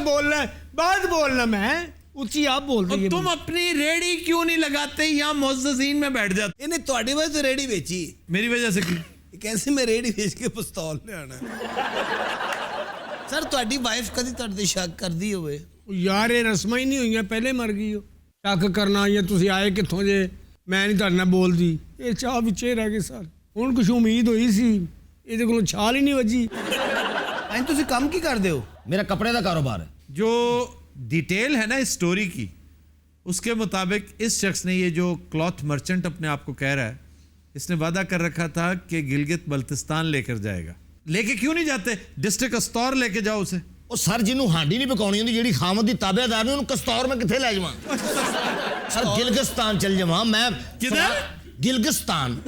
Speaker 7: बोलना मैं ऊंची आप बोलते
Speaker 1: और तुम अपनी रेडी क्यों नहीं लगाते, यहाँ मुअज्जिजीन में बैठ जाते?
Speaker 6: ਇਹਨੇ ਤੁਹਾਡੇ ਵਾਸਤੇ ਰੇੜੀ ਵੇਚੀ।
Speaker 1: मेरी वजह से की?
Speaker 6: ਇਹ ਕਹਿੰਦੇ ਮੈਂ ਰੇੜੀ ਵੇਚ ਕੇ ਪਿਸਤੌਲ ਲਿਆਣਾ। ਸਰ ਤੁਹਾਡੀ ਵਾਈਫ ਕਦੀ ਤੁਹਾਡੇ ਤੇ ਸ਼ੱਕ ਕਰਦੀ ਹੋਵੇ?
Speaker 7: ਯਾਰ ਇਹ ਰਸਮਾਂ ਹੀ ਨਹੀਂ ਹੋਈਆਂ, ਪਹਿਲੇ ਮਰ ਗਈ ਉਹ। ਸ਼ੱਕ ਕਰਨਾ ਜਾਂ ਤੁਸੀਂ ਆਏ ਕਿੱਥੋਂ ਜੇ, ਮੈਂ ਨਹੀਂ ਤੁਹਾਡੇ ਨਾਲ ਬੋਲਦੀ, ਇਹ ਚਾਹ ਵਿੱਚੇ ਰਹਿ ਗਏ ਸਰ। ਹੁਣ ਕੁਛ ਉਮੀਦ ਹੋਈ ਸੀ, ਇਹਦੇ ਕੋਲੋਂ ਛਾਲ ਹੀ ਨਹੀਂ ਵੱਜੀ।
Speaker 6: ਐਂ ਤੁਸੀਂ ਕੰਮ ਕੀ ਕਰਦੇ ਹੋ?
Speaker 9: ਮੇਰਾ ਕੱਪੜੇ ਦਾ ਕਾਰੋਬਾਰ ਹੈ।
Speaker 1: जो डिटेल है ना इस स्टोरी की, उसके मुताबिक इस शख्स ने, ये जो क्लॉथ मर्चेंट अपने आप को कह रहा है, इसने वादा कर रखा था कि गिलगित बल्तिस्तान लेकर जाएगा। लेके क्यों नहीं जाते? डिस्ट्रिक्ट कस्तौर लेके जाओ उसे।
Speaker 9: ਉਹ ਸਰ ਜਿਹਨੂੰ ਹਾਂਡੀ ਨਹੀਂ ਪਕਾਉਣੀ ਹੁੰਦੀ, ਜਿਹੜੀ ਖਾਮਦ ਦੀ ਤਾਬੇਦਾਰ ਨੇ, ਉਹਨੂੰ ਕਸਤੌਰ ਮੈਂ ਕਿੱਥੇ ਲੈ ਜਾਵਾਂ? ਸਰ ਗਿਲਗਿਸਤਾਨ ਚੱਲ ਜਾਵਾਂ ਮੈਂ।
Speaker 1: किधर?
Speaker 9: ਗਿਲਗਿਸਤਾਨ।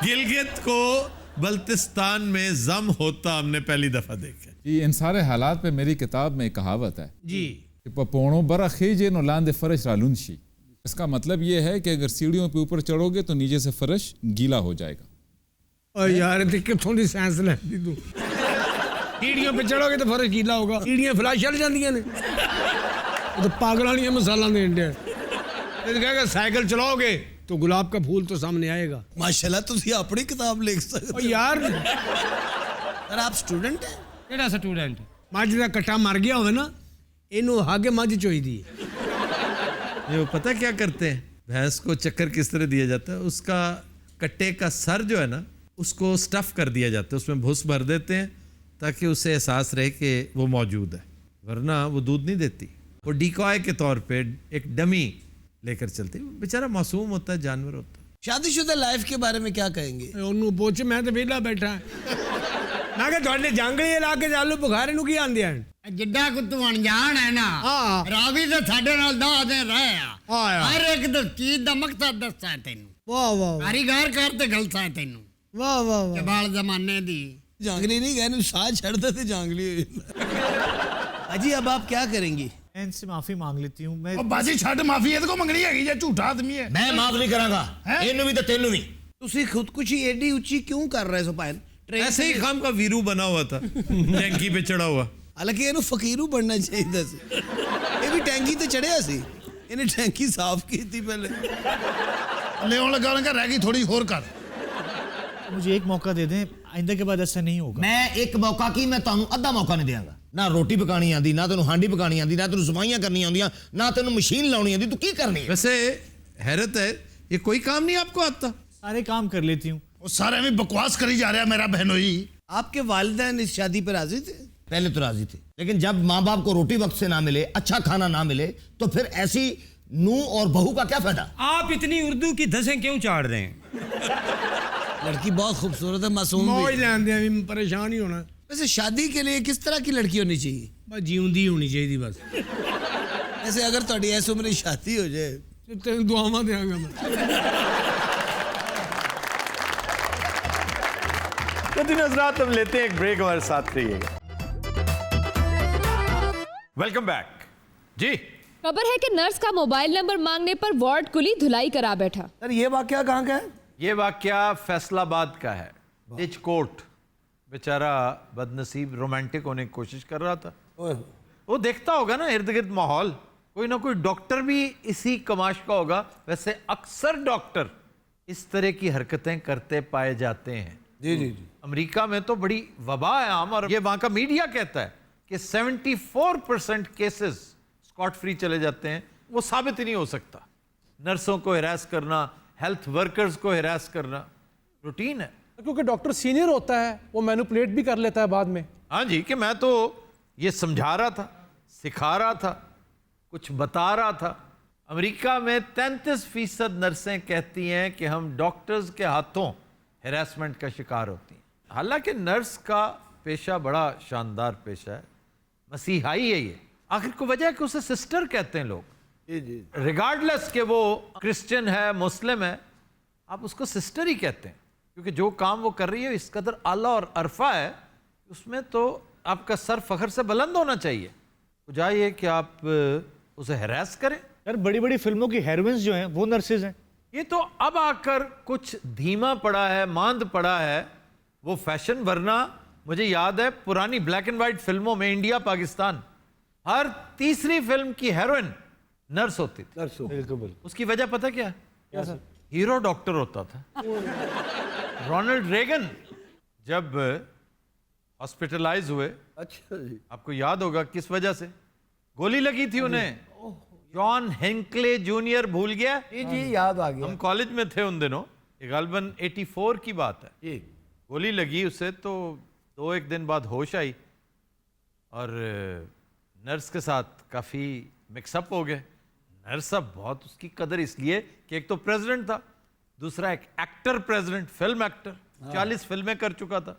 Speaker 1: गिलगित को बल्तिस्तान में जम होता हमने पहली दफा देखा।
Speaker 10: जी इन सारे हालात पे मेरी किताब में एक कहावत है
Speaker 7: जी,
Speaker 10: कि पपोणो बरा खीजे नो लांदे फर्श रालुंशी। इसका मतलब ये है कि अगर सीढ़ियों पे ऊपर चढ़ोगे तो नीचे से फर्श गीला हो जाएगा।
Speaker 7: और यार ये कितों ਦੀ ਸਾਇੰਸ ਲੈਂਦੀ ਤੂੰ? ਕੀੜੀਆਂ पे चढ़ोगे तो फर्श गीला होगा। ਕੀੜੀਆਂ ਫਲਾਸ਼ ਚੜ ਜਾਂਦੀਆਂ ਨੇ, ਉਹ ਤਾਂ ਪਾਗਲਾਂ ਵਾਲੀਆਂ ਮਸਾਲਾਂ ਦੇਣ ਡਿਆ। ਇਹ ਕਹੇਗਾ ਸਾਈਕਲ ਚਲਾओगे तो गुलाब का फूल तो सामने आएगा।
Speaker 6: ਮਾਸ਼ਾਅੱਲਾ ਤੁਸੀਂ ਆਪਣੀ ਕਿਤਾਬ ਲਿਖ ਸਕਦੇ
Speaker 7: और
Speaker 6: ਹੋ।
Speaker 7: यार
Speaker 6: ਸਰ ਆਪ ਸਟੂਡੈਂਟ ਹੈ?
Speaker 7: ਕਿਹੜਾ ਸਟੂਡੈਂਟ? ਮੱਝ ਦਾ ਕੱਟਾ ਮਰ ਗਿਆ ਹੋਵੇ ਨਾ, ਇਹਨੂੰ ਹਾਗੇ ਮੱਝ ਚੋਈਦੀ ਹੈ।
Speaker 1: ये वो पता क्या करते हैं? भैंस को चक्कर किस तरह दिया जाता है? उसका कट्टे का सर जो है ना, उसको स्टफ कर दिया जाता है, उसमें भूस भर देते हैं ताकि उसे एहसास रहे कि वो मौजूद है, वरना वो दूध नहीं देती। वो डिकॉय के तौर पे एक डमी लेकर चलती है। बेचारा मासूम होता है, जानवर होता है।
Speaker 6: शादीशुदा लाइफ के बारे में क्या कहेंगे?
Speaker 7: ਉਹਨੂੰ ਪੁੱਛ, ਮੈਂ ਤਾਂ ਵਿਹਲਾ ਬੈਠਾ। ਮੈਂ ਕਿਹਾ ਤੁਹਾਡੇ ਜੰਗਲੀ ਇਲਾਕੇ 'ਚ ਆਲੂ ਬੁਖਾਰੇ ਨੂੰ ਕੀ ਆਂਦੇ ਹਨ?
Speaker 11: ਜਿੱਡਾ ਕੁ ਤੂੰ ਅਣਜਾਣ ਹੈ ਨਾ,
Speaker 7: ਹਾਂ।
Speaker 11: ਰਾਵੀ ਤੇ ਸਾਡੇ ਨਾਲ 10 ਦਿਨ ਰਹੇ ਆ।
Speaker 7: ਹਾਂ।
Speaker 11: ਹਰ ਇੱਕ ਦੀ ਚੀਜ਼ ਦਾ ਮਕਸਦ ਦੱਸਾਂ ਤੈਨੂੰ।
Speaker 7: ਵਾਹ ਵਾਹ
Speaker 11: ਕਾਰੀਗਰ ਕਰ ਤੇ ਗਲਤਾਂ ਤੈਨੂੰ।
Speaker 7: ਵਾਹ ਵਾਹ ਵਾਹ।
Speaker 11: ਜਬਾਲ ਜ਼ਮਾਨੇ ਦੀ
Speaker 6: जांगली नहीं कहने साथ छड़ते थे जांगली हो जाता। अजी अब आप क्या करेंगी?
Speaker 3: मैं इनसे माफी मांग लेती हूँ। मैं
Speaker 2: ਉਹ ਬਾਜੀ ਛੱਡ ਮਾਫੀ ਇਹਦੇ ਕੋ ਮੰਗਣੀ ਹੈਗੀ ਜੇ ਝੂਠਾ ਆਦਮੀ ਹੈ।
Speaker 9: ਮੈਂ ਮਾਫ ਨਹੀਂ ਕਰਾਂਗਾ, ਇਹਨੂੰ ਵੀ ਤੇ ਤੈਨੂੰ ਵੀ।
Speaker 6: ਤੁਸੀਂ ਖੁਦਕੁਸ਼ੀ ਐਡੀ ਉੱਚੀ ਕਿਉਂ ਕਰ ਰਹੇ ਹੋ ਭਾਈ?
Speaker 1: ऐसे ही खाम का वीरू बना हुआ था, टैंकी पे चढ़ा हुआ।
Speaker 6: ਹਾਲਾਂਕਿ ਇਹਨੂੰ ਫਕੀਰੂ ਬਣਨਾ ਚਾਹੀਦਾ ਸੀ। ਇਹ ਵੀ ਟੈਂਕੀ ਤੇ ਚੜਿਆ ਸੀ, ਇਹਨੇ ਟੈਂਕੀ ਸਾਫ਼ ਕੀਤੀ ਪਹਿਲੇ।
Speaker 2: ਲਿਆਉਣ ਲੱਗਾ ਉਹਨਾਂ ਰਹਿ ਗਈ ਥੋੜੀ ਹੋਰ ਕਰ।
Speaker 3: मुझे एक मौका दे दें, आइंदा के बाद ऐसा नहीं होगा।
Speaker 9: ਮੈਂ ਇੱਕ ਮੌਕਾ ਕੀ, ਮੈਂ ਤੁਹਾਨੂੰ ਅੱਧਾ ਮੌਕਾ ਨਹੀਂ ਦਿਆਂਗਾ। ਨਾ ਰੋਟੀ ਪਕਾਣੀ ਆਂਦੀ, ਨਾ ਤੈਨੂੰ ਹਾਂਡੀ ਪਕਾਣੀ ਆਂਦੀ, ਨਾ ਤੈਨੂੰ ਸਫਾਈਆਂ ਕਰਨੀਆਂ ਆਉਂਦੀਆਂ, ਨਾ ਤੈਨੂੰ ਮਸ਼ੀਨ ਲਾਉਣੀ ਆਂਦੀ, ਤੂੰ ਕੀ ਕਰਨੀ ਹੈ?
Speaker 1: वैसे हैरत है, ये कोई काम नहीं आपको आता?
Speaker 3: सारे काम कर लेती हूँ।
Speaker 2: ਉਹ ਸਾਰੇ ਐਵੇਂ बकवास करी जा रहा मेरा बहनोई।
Speaker 6: आपके वालिदैन इस शादी पर राजी थे?
Speaker 9: पहले तो राजी थे, लेकिन जब माँ बाप को रोटी वक्त से ना मिले, अच्छा खाना ना मिले, तो फिर ऐसी नूह और बहू का क्या फायदा?
Speaker 3: आप इतनी उर्दू की धसें क्यों चाड़ रहे हैं?
Speaker 6: लड़की बहुत खूबसूरत है, मासूम
Speaker 7: ਮੌਜ
Speaker 6: भी।
Speaker 7: ਲੈਂਦੇ ਆ ਵੀ ਪਰੇਸ਼ਾਨ ਹੀ ਹੋਣਾ।
Speaker 6: वैसे शादी के लिए किस तरह की लड़की होनी चाहिए?
Speaker 7: ਬਸ ਜਿਉਂਦੀ ਹੋਣੀ ਚਾਹੀਦੀ ਬਸ।
Speaker 6: ऐसे अगर थोड़ी ऐसी उम्र में शादी हो जाए
Speaker 7: ਤੇ ਤੈਨੂੰ ਦੁਆਵਾਂ ਦਿਆਂਗਾ ਮੈਂ।
Speaker 1: तो दिन हजरात हम लेते हैं एक ब्रेक, हमारे साथ रहिएगा। वेलकम बैक जी।
Speaker 12: खबर है कि नर्स का मोबाइल नंबर मांगने पर वार्ड कुली धुलाई करा बैठा।
Speaker 6: सर ये वाकया कहाँ का है?
Speaker 1: ये वाकया फैसलाबाद का है। डिच कोर्ट बेचारा बदनसीब रोमांटिक होने की कोशिश कर रहा था। वो देखता होगा ना इर्द गिर्द माहौल, कोई ना कोई डॉक्टर भी इसी कमाश का होगा। वैसे अक्सर डॉक्टर इस तरह की हरकतें करते पाए जाते हैं।
Speaker 5: जी जी जी।
Speaker 1: अमेरिका में तो बड़ी वबा है आम, और ये वहां का मीडिया कहता है कि 74% केसेस स्कॉट फ्री चले जाते हैं। वो साबित ही नहीं हो सकता। नर्सों को हिरास करना, हेल्थ वर्कर्स को हिरास करना रूटीन है।
Speaker 13: क्योंकि डॉक्टर सीनियर होता है, वो मैनिपुलेट भी कर लेता है बाद में।
Speaker 1: हाँ जी, कि मैं तो ये समझा रहा था, सिखा रहा था, कुछ बता रहा था। अमेरिका में 33% नर्सें कहती हैं कि हम डॉक्टर्स के हाथों हैरेसमेंट का शिकार होती हैं। हालांकि नर्स का पेशा बड़ा शानदार पेशा है, मसीहाई है ये। आखिर को वजह है कि उसे सिस्टर कहते हैं लोग, रिगार्डलेस के वो क्रिश्चियन है, मुस्लिम है, आप उसको सिस्टर ही कहते हैं, क्योंकि जो काम वो कर रही है इस कदर आला और अरफा है, उसमें तो आपका सर फखर से बुलंद होना चाहिए। बजाय ये कि आप उसे हैरेस करें।
Speaker 3: यार बड़ी बड़ी फिल्मों की हेरोइन्स जो हैं वो नर्सेज हैं।
Speaker 1: ये तो अब आकर कुछ धीमा पड़ा है, मांद पड़ा है वो फैशन, वरना मुझे याद है पुरानी ब्लैक एंड व्हाइट फिल्मों में इंडिया पाकिस्तान हर तीसरी फिल्म की हेरोइन नर्स होती थी।
Speaker 5: नर्स हो।
Speaker 3: बिल्कुल।
Speaker 1: उसकी वजह पता क्या है? हीरो डॉक्टर होता था। रोनाल्ड रेगन जब हॉस्पिटलाइज हुए,
Speaker 5: अच्छा जी,
Speaker 1: आपको याद होगा किस वजह से गोली लगी थी उन्हें। जॉन हिंकले जूनियर, भूल गया?
Speaker 5: जी याद आ गया।
Speaker 1: हम कॉलेज में थे उन दिनों, ये गालबन 84 की बात है।
Speaker 5: जी।
Speaker 1: गोली लगी उसे, तो 2-1 दिन बाद होश आई और नर्स के साथ काफ़ी मिक्सअप हो गए। नर्स अब बहुत उसकी कदर इसलिए कि एक तो प्रेसिडेंट था, दूसरा एक एक्टर प्रेसिडेंट, फिल्म एक्टर, 40 फिल्में कर चुका था।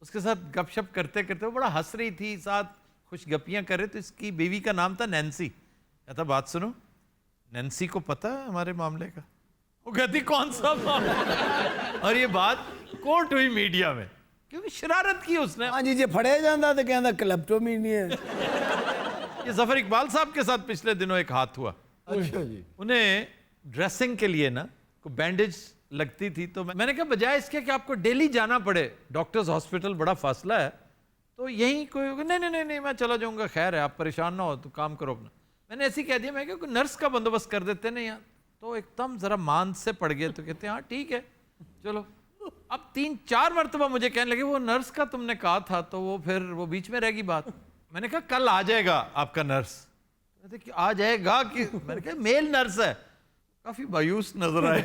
Speaker 1: उसके साथ गपशप करते करते वो बड़ा हंस रही थी, साथ खुश गपियाँ कर रहे। तो इसकी बीवी का नाम था नैन्सी। कहता बात सुनो, नैन्सी को पता है हमारे मामले का? वो कहती कौन सा मामला? और ये बात कोर्ट हुई मीडिया में, क्योंकि शरारत की उसने।
Speaker 6: हाँ जी, जे फड़े जाता तो कहता क्लेप्टोमीनी है।
Speaker 1: ये जफर इकबाल साहब के साथ पिछले दिनों एक हाथ हुआ।
Speaker 5: अच्छा जी।
Speaker 1: उन्हें ड्रेसिंग के लिए ना को बैंडेज लगती थी, तो मैंने कहा बजाय इसके कि आपको डेली जाना पड़े, डॉक्टर्स हॉस्पिटल बड़ा फासला है, तो यहीं कोई नहीं मैं चला जाऊंगा, खैर है, आप परेशान ना हो, तो काम करो अपना। मैंने ऐसे ही कह दिया, मैं क्या नर्स का बंदोबस्त कर देते नहीं यार। तो एकदम जरा मान से पड़ गए, तो कहते हैं हाँ ठीक है चलो। अब 3-4 मरतबा मुझे कहने लगे वो नर्स का तुमने कहा था, तो वो फिर वो बीच में रहेगी बात। मैंने कहा कल आ जाएगा आपका नर्स। कहते कि आ जाएगा कि? मैंने कहा मेल नर्स है। काफी मायूस नजर आए।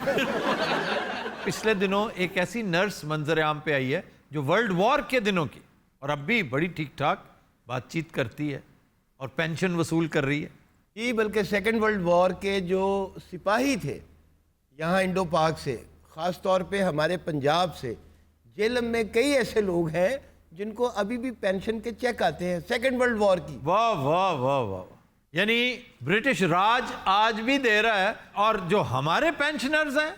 Speaker 1: पिछले दिनों एक ऐसी नर्स मंजर आम पे आई है जो वर्ल्ड वॉर के दिनों की, और अब भी बड़ी ठीक ठाक बातचीत करती है और पेंशन वसूल कर रही है।
Speaker 6: जी, बल्कि सेकंड वर्ल्ड वॉर के जो सिपाही थे यहाँ इंडो पाक से, ख़ास तौर पे हमारे पंजाब से, जेलम में कई ऐसे लोग हैं जिनको अभी भी पेंशन के चेक आते हैं सेकंड वर्ल्ड वॉर की।
Speaker 1: वाह वाह वाह वाह। यानी ब्रिटिश राज आज भी दे रहा है, और जो हमारे पेंशनर्स हैं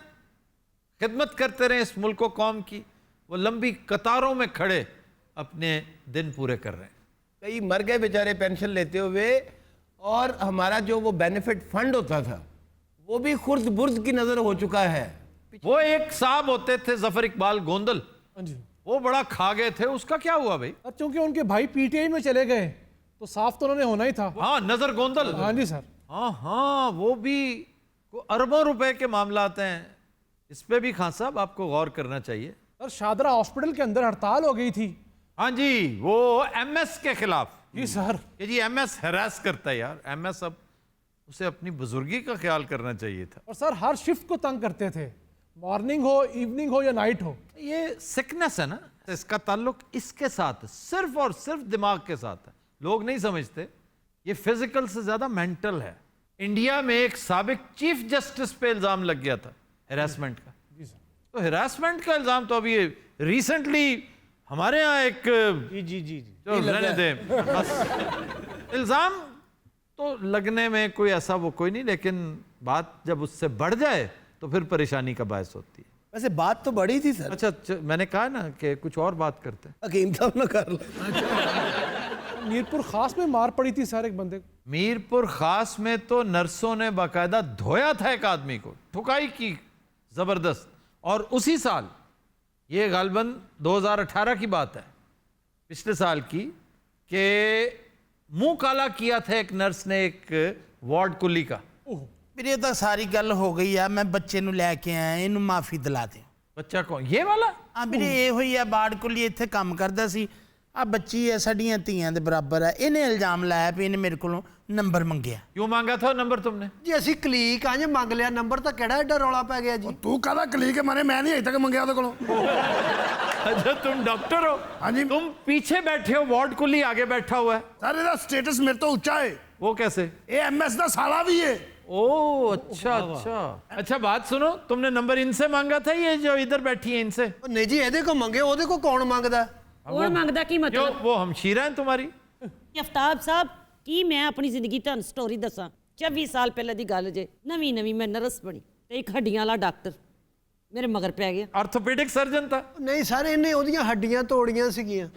Speaker 1: खिदमत करते रहे इस मुल्क को, कौम की, वो लंबी कतारों में खड़े अपने दिन पूरे कर रहे हैं।
Speaker 6: कई मर गए बेचारे पेंशन लेते हुए, और हमारा जो वो बेनिफिट फंड होता था वो भी खुर्द बुर्द की नजर हो चुका है।
Speaker 1: वो एक साहब होते थे जफर इकबाल गोंदल, वो बड़ा खा गए थे, उसका क्या हुआ भाई?
Speaker 13: क्योंकि उनके भाई पीटीआई में चले गए, तो साफ तो उन्होंने होना ही था।
Speaker 1: हाँ, नजर गोंदल।
Speaker 13: हाँ जी सर।
Speaker 1: हाँ, वो भी अरबों रुपए के मामलात हैं। इस पे भी खान साहब आपको गौर करना चाहिए।
Speaker 13: सर शादरा हॉस्पिटल के अंदर हड़ताल हो गई थी।
Speaker 1: हाँ जी, वो एमएस के खिलाफ।
Speaker 13: जी सर।
Speaker 1: ये जी एमएस हैरास करता है यार। एमएस अब उसे अपनी बुजुर्गी का ख्याल करना चाहिए था।
Speaker 13: और सर हर शिफ्ट को तंग करते थे, मॉर्निंग हो, इवनिंग हो या नाइट हो।
Speaker 1: ये सिकनेस है ना, इसका ताल्लुक इसके साथ सिर्फ और सिर्फ दिमाग के साथ है। लोग नहीं समझते, ये फिजिकल से ज्यादा मेंटल है। इंडिया में एक साबिक चीफ जस्टिस पे इल्जाम लग गया था हैरासमेंट का। तो हैरासमेंट का इल्जाम तो अभी रिसेंटली हमारे यहाँ एक
Speaker 3: जी
Speaker 1: तो रहने दें बस। इल्जाम तो लगने में कोई ऐसा वो कोई नहीं, लेकिन बात जब उससे बढ़ जाए तो फिर परेशानी का बायस होती है।
Speaker 6: वैसे बात तो बड़ी थी सर।
Speaker 1: अच्छा, मैंने कहा ना कि कुछ और बात करते हैं।
Speaker 6: हकीम साहब ना कर लो।
Speaker 13: मीरपुर खास में मार पड़ी थी सर एक बंदे को।
Speaker 1: मीरपुर खास में तो नर्सों ने बाकायदा धोया था एक आदमी को, ठुकाई की जबरदस्त। और उसी साल, ये गालबन 2018 की बात है, पिछले साल की, के मुंह काला किया था एक नर्स ने एक वार्ड कुली का।
Speaker 2: ਵੀਰੇ ਇਹ ਤਾਂ ਸਾਰੀ ਗੱਲ ਹੋ ਗਈ ਆ ਮੈਂ ਬੱਚੇ ਨੂੰ ਲੈ ਕੇ ਆਇਆ ਇਹਨੂੰ ਮਾਫੀ ਦਿਲਾ ਦੇ
Speaker 1: बच्चा कौन ये वाला
Speaker 2: ਆ ਵੀਰੇ ਇਹੋ ਹੀ ਆ ਬਾੜ ਕੁਲੀ ਇੱਥੇ ਕੰਮ ਕਰਦਾ ਸੀ ਆ ਬੱਚੀ ਹੈ ਸਾਡੀਆਂ ਧੀਆਂ ਦੇ ਬਰਾਬਰ ਹੈ ਇਹਨੇ ਇਲਜ਼ਾਮ ਲਾਇਆ ਵੀ ਇਹਨੇ ਮੇਰੇ ਕੋਲੋਂ ਨੰਬਰ ਮੰਗਿਆ
Speaker 1: क्यों मांगा था नंबर तुमने
Speaker 5: ਜੀ ਅਸੀਂ ਕਲੀਕ ਆਂ ਜੇ ਮੰਗ ਲਿਆ ਨੰਬਰ ਤਾਂ ਕਿਹੜਾ ਐਡਾ ਰੌਲਾ ਪੈ ਗਿਆ ਜੀ
Speaker 7: ਤੂੰ ਕਾਹਦਾ ਕਲੀਕ ਮਾਰੇ ਮੈਂ ਨਹੀਂ ਅਜੇ ਤੱਕ ਮੰਗਿਆ ਉਹਦੇ ਕੋਲੋਂ
Speaker 1: अच्छा तुम डॉक्टर हो
Speaker 7: हाँ जी।
Speaker 1: तुम पीछे बैठे हो वार्ड कुली आगे बैठा हुआ है
Speaker 7: ਸਰ ਇਹਦਾ ਸਟੇਟਸ ਮੇਰੇ ਤੋਂ ਉੱਚਾ ਹੈ
Speaker 1: वो कैसे
Speaker 7: ਇਹ ਐਮਐਸ ਦਾ ਸਾਲਾ ਵੀ ਹੈ
Speaker 1: ओ अच्छा अच्छा अच्छा बात सुनो तुमने नंबर इनसे मांगा था ये जो इधर बैठी है इनसे
Speaker 5: ਉਹ ਨਹੀਂ ਜੀ ਇਹਦੇ ਕੋ ਮੰਗੇ ਉਹਦੇ ਕੋ ਕੌਣ ਮੰਗਦਾ
Speaker 14: कौन मंगदा की
Speaker 1: जो
Speaker 14: मतलब
Speaker 1: वो हमशीरा है तुम्हारी
Speaker 14: ਅਫਤਾਬ ਸਾਹਿਬ ਕੀ ਮੈਂ ਆਪਣੀ ਜ਼ਿੰਦਗੀ ਤੁਹਾਨੂੰ ਸਟੋਰੀ ਦੱਸਾਂ 24 ਸਾਲ ਪਹਿਲਾਂ ਦੀ ਗੱਲ ਜੇ ਨਵੀਂ ਮੈਂ ਨਰਸ ਬਣੀ ਤੇ ਇੱਕ ਹੱਡੀਆਂ ਵਾਲਾ ਡਾਕਟਰ ਮੇਰੇ ਮਗਰ ਪੈ ਗਿਆ
Speaker 1: ऑर्थोपेडिक सर्जन था
Speaker 5: ਨਹੀਂ ਸਰ ਇਹਨੇ ਉਹਦੀਆਂ ਹੱਡੀਆਂ ਤੋੜੀਆਂ ਸੀਗੀਆਂ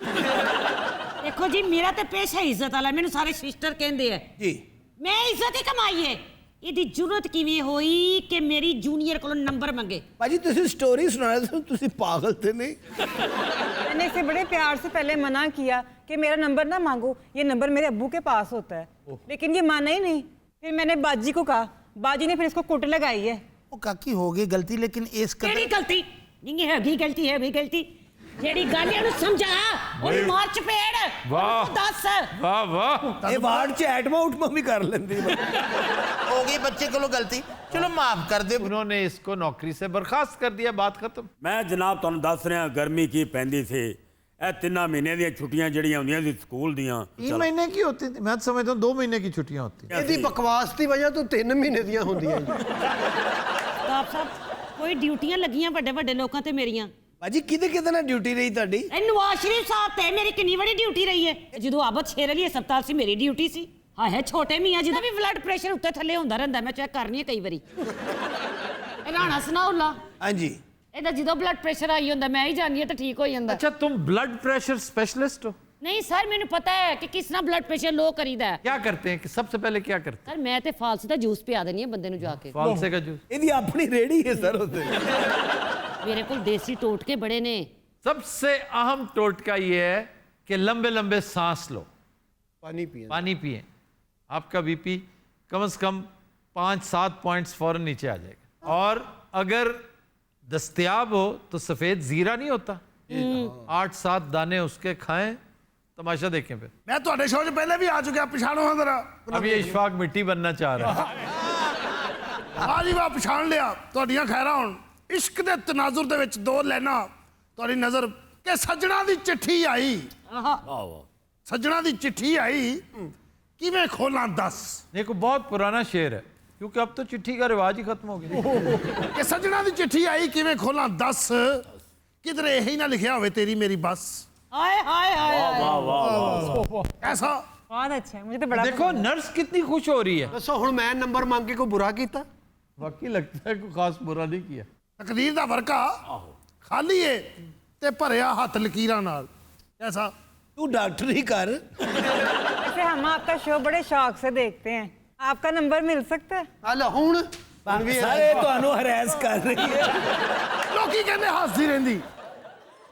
Speaker 14: ਦੇਖੋ ਜੀ ਮੇਰਾ ਤੇ ਪੇਸ਼ਾ ਇੱਜ਼ਤ ਵਾਲਾ ਮੈਨੂੰ ਸਾਰੇ ਸਿਸਟਰ ਕਹਿੰਦੇ ਆ
Speaker 6: जी
Speaker 14: ਮੈਂ ਇੱਜ਼ਤ ਹੀ ਕਮਾਈ ਹੈ ਇਹਦੀ ਜ਼ਰੂਰਤ ਕਿਵੇਂ ਹੋਈ ਕਿ ਮੇਰੀ ਜੂਨੀਅਰ ਕੋਲੋਂ ਨੰਬਰ ਮੰਗੇ
Speaker 6: भाजी तुसी स्टोरी सुना रहे थे तुसी पागल थे नहीं
Speaker 15: मैंने इसे बड़े प्यार से पहले मना किया कि मेरा नंबर ना मांगो ये नंबर मेरे अब्बू के पास होता है लेकिन ये माना ही नहीं फिर मैंने बाजी को कहा बाजी ने फिर इसको कुट लगाई है
Speaker 2: ਉਹ ਕਾਕੀ ਹੋ ਗਈ ਗਲਤੀ ਲੇਕਿਨ ਇਸ
Speaker 14: ਕਿਹੜੀ ਗਲਤੀ ਨਹੀਂ ਹੈਗੀ ਗਲਤੀ ਜਿਹੜੀ ਗੱਲ ਇਹਨੂੰ ਸਮਝਾ ਉਹ ਮਾਰ ਚਪੇੜ
Speaker 1: ਵਾਹ।
Speaker 14: ਦੱਸ
Speaker 1: वाह वाह
Speaker 6: ये वार्ड च एटमा उठमा भी कर लेंदी
Speaker 2: ਹੋ ਗਈ ਬੱਚੇ ਕੋਲੋਂ ਗਲਤੀ ਚਲੋ ਮਾਫ ਕਰ ਦਿਓ
Speaker 1: उन्होंने इसको नौकरी से बर्खास्त कर दिया बात खत्म
Speaker 4: ਮੈਂ ਜਨਾਬ ਤੁਹਾਨੂੰ ਦੱਸ ਰਿਹਾ ਗਰਮੀ ਕੀ ਪੈਂਦੀ ਸੀ ਇਹ 3 ਮਹੀਨੇ ਦੀਆਂ ਛੁੱਟੀਆਂ ਜਿਹੜੀਆਂ ਹੁੰਦੀਆਂ ਸੀ ਸਕੂਲ ਦੀਆਂ
Speaker 1: 3 महीने की होती थी मैं तो समझता हूँ 2 महीने की छुट्टियां होती
Speaker 5: ਇਹਦੀ ਬਕਵਾਸ ਦੀ ਵਜ੍ਹਾ ਤੋਂ 3 ਮਹੀਨੇ ਦੀਆਂ ਹੁੰਦੀਆਂ ਜੀ
Speaker 14: ਸਾਹਿਬ ਕੋਈ ਡਿਊਟੀਆਂ ਲੱਗੀਆਂ ਵੱਡੇ ਲੋਕਾਂ ਤੇ ਮੇਰੀਆਂ
Speaker 6: भाजी किदे ना ड्यूटी रही ਤੁਹਾਡੀ
Speaker 14: ਇਹ ਨਵਾਜ਼ ਸ਼ਰੀਫ ਸਾਹਿਬ ਤੇ ਮੇਰੀ ਕਿੰਨੀ ਵੱਡੀ ਡਿਊਟੀ ਰਹੀ ਹੈ ਜਦੋਂ ਆਬਦ ਸ਼ੇਰ ਅਲੀ ਹਸਪਤਾਲ ਸੀ ਮੇਰੀ ਡਿਊਟੀ ਸੀ ਹਾਏ ਛੋਟੇ ਮੀਆਂ ਜਿਹਦਾ ਵੀ ਬਲੱਡ ਪ੍ਰੈਸ਼ਰ ਉੱਤੇ ਥੱਲੇ ਹੁੰਦਾ ਰਹਿੰਦਾ ਮੈਂ ਚੈੱਕ ਕਰਨੀ ਹੈ ਕਈ ਵਾਰੀ ਇਹ ਰਾਣਾ ਸੁਨਾਉਲਾ
Speaker 6: हाँ जी
Speaker 14: ਇਹਦਾ ਜਦੋਂ ਬਲੱਡ ਪ੍ਰੈਸ਼ਰ ਆਈ ਹੁੰਦਾ ਮੈਂ ਹੀ ਜਾਣੀ ਤਾਂ ਠੀਕ ਹੋ ਜਾਂਦਾ
Speaker 1: अच्छा तुम ब्लड प्रेशर स्पेशलिस्ट हो
Speaker 14: ਨਹੀਂ ਸਰ ਮੈਨੂੰ ਪਤਾ ਹੈ ਕਿ ਕਿਸ ਤਰ੍ਹਾਂ ਬਲੱਡ ਪ੍ਰੈਸ਼ਰ ਲੋ ਕਰੀਦਾ ਹੈ
Speaker 1: क्या करते हैं कि सबसे पहले क्या करते
Speaker 14: ਸਰ ਮੈਂ ਤੇ ਫਾਲਸੇ ਦਾ ਜੂਸ ਪਿਆ ਦੇਣੀ ਹੈ ਬੰਦੇ ਨੂੰ ਜਾ ਕੇ
Speaker 1: हैं फालसे का जूस
Speaker 6: ਇਹਦੀ ਆਪਣੀ ਰੇੜੀ ਹੈ ਸਰ ਉਤੇ
Speaker 14: ਮੇਰੇ ਕੋਲ ਦੇਸੀ ਟੋਟਕੇ ਬੜੇ ਨੇ
Speaker 1: सबसे अहम टोटका ये है कि लंबे लंबे सांस लो
Speaker 6: पानी पिए
Speaker 1: पानी पिए आपका बीपी कम से कम 5-7 पॉइंट्स फौरन नीचे आ जाएगा और अगर दस्तयाब हो तो सफ़ेद ज़ीरा नहीं होता 8-7 दाने उसके खाएं तमाशा देखें फिर
Speaker 7: ਮੈਂ ਤੁਹਾਡੇ ਸ਼ੋਅ 'ਚ ਪਹਿਲੇ ਵੀ ਆ ਚੁੱਕਿਆ ਪਛਾਣੋ ਹਾਂ ਜ਼ਰਾ
Speaker 1: अब ये इशफाक मिट्टी बनना चाह रहा है
Speaker 7: ਆ ਜੀ ਵਾ ਪਛਾਣ ਲਿਆ ਤੁਹਾਡੀਆਂ ਖੈਰਾਂ ਹੁਣ ਇਸ਼ਕ ਦੇ ਤਨਾਜ਼ੁਰ ਦੇ ਵਿੱਚ ਦੋ ਲੈਣਾ ਤੁਹਾਡੀ ਨਜ਼ਰ ਕਿ ਸੱਜਣਾ ਦੀ ਚਿੱਠੀ ਆਈ ਸੱਜਣਾ ਦੀ ਚਿੱਠੀ ਆਈ ਕਿਵੇਂ ਖੋਲਾਂ ਦੱਸ
Speaker 1: देखो बहुत पुराना शेर है क्योंकि अब तो चिट्ठी का रिवाज ही खत्म हो गया
Speaker 7: ਕਿ ਸੱਜਣਾ ਦੀ ਚਿੱਠੀ ਆਈ ਕਿਵੇਂ ਖੋਲਾਂ ਦੱਸ ਕਿਧਰੇ ਇਹੀ ਨਾ ਲਿਖਿਆ ਹੋਵੇ ਤੇਰੀ ਮੇਰੀ ਬੱਸ
Speaker 14: ਹਾਏ ਹਾਏ ਹਾਏ
Speaker 7: ਐਸਾ
Speaker 15: बहुत अच्छा है मुझे तो बड़ा
Speaker 1: देखो नर्स कितनी खुश हो रही है
Speaker 5: ਦੱਸੋ ਹੁਣ ਮੈਂ ਨੰਬਰ ਮੰਗ ਕੇ ਕੋਈ ਬੁਰਾ ਕੀਤਾ
Speaker 1: वाकई लगता है कोई खास बुरा नहीं किया
Speaker 7: ਤਕਦੀਰ ਦਾ ਵਰਕਾ ਖਾਲੀ ਏ ਤੇ ਭਰਿਆ ਹੱਥ ਲਕੀਰਾਂ ਨਾਲ ਐਸਾ
Speaker 6: तू डॉक्टरी कर
Speaker 15: वैसे हम आपका शो बड़े शौक से देखते हैं आपका नंबर मिल सकता है
Speaker 5: ਹਲ ਹੁਣ
Speaker 6: सारे ਤੁਹਾਨੂੰ ਹਰਾਸ ਕਰ ਰਹੀ ਹੈ
Speaker 7: ਲੋਕੀ ਕਹਿੰਦੇ ਹੱਸਦੀ ਰਹਿੰਦੀ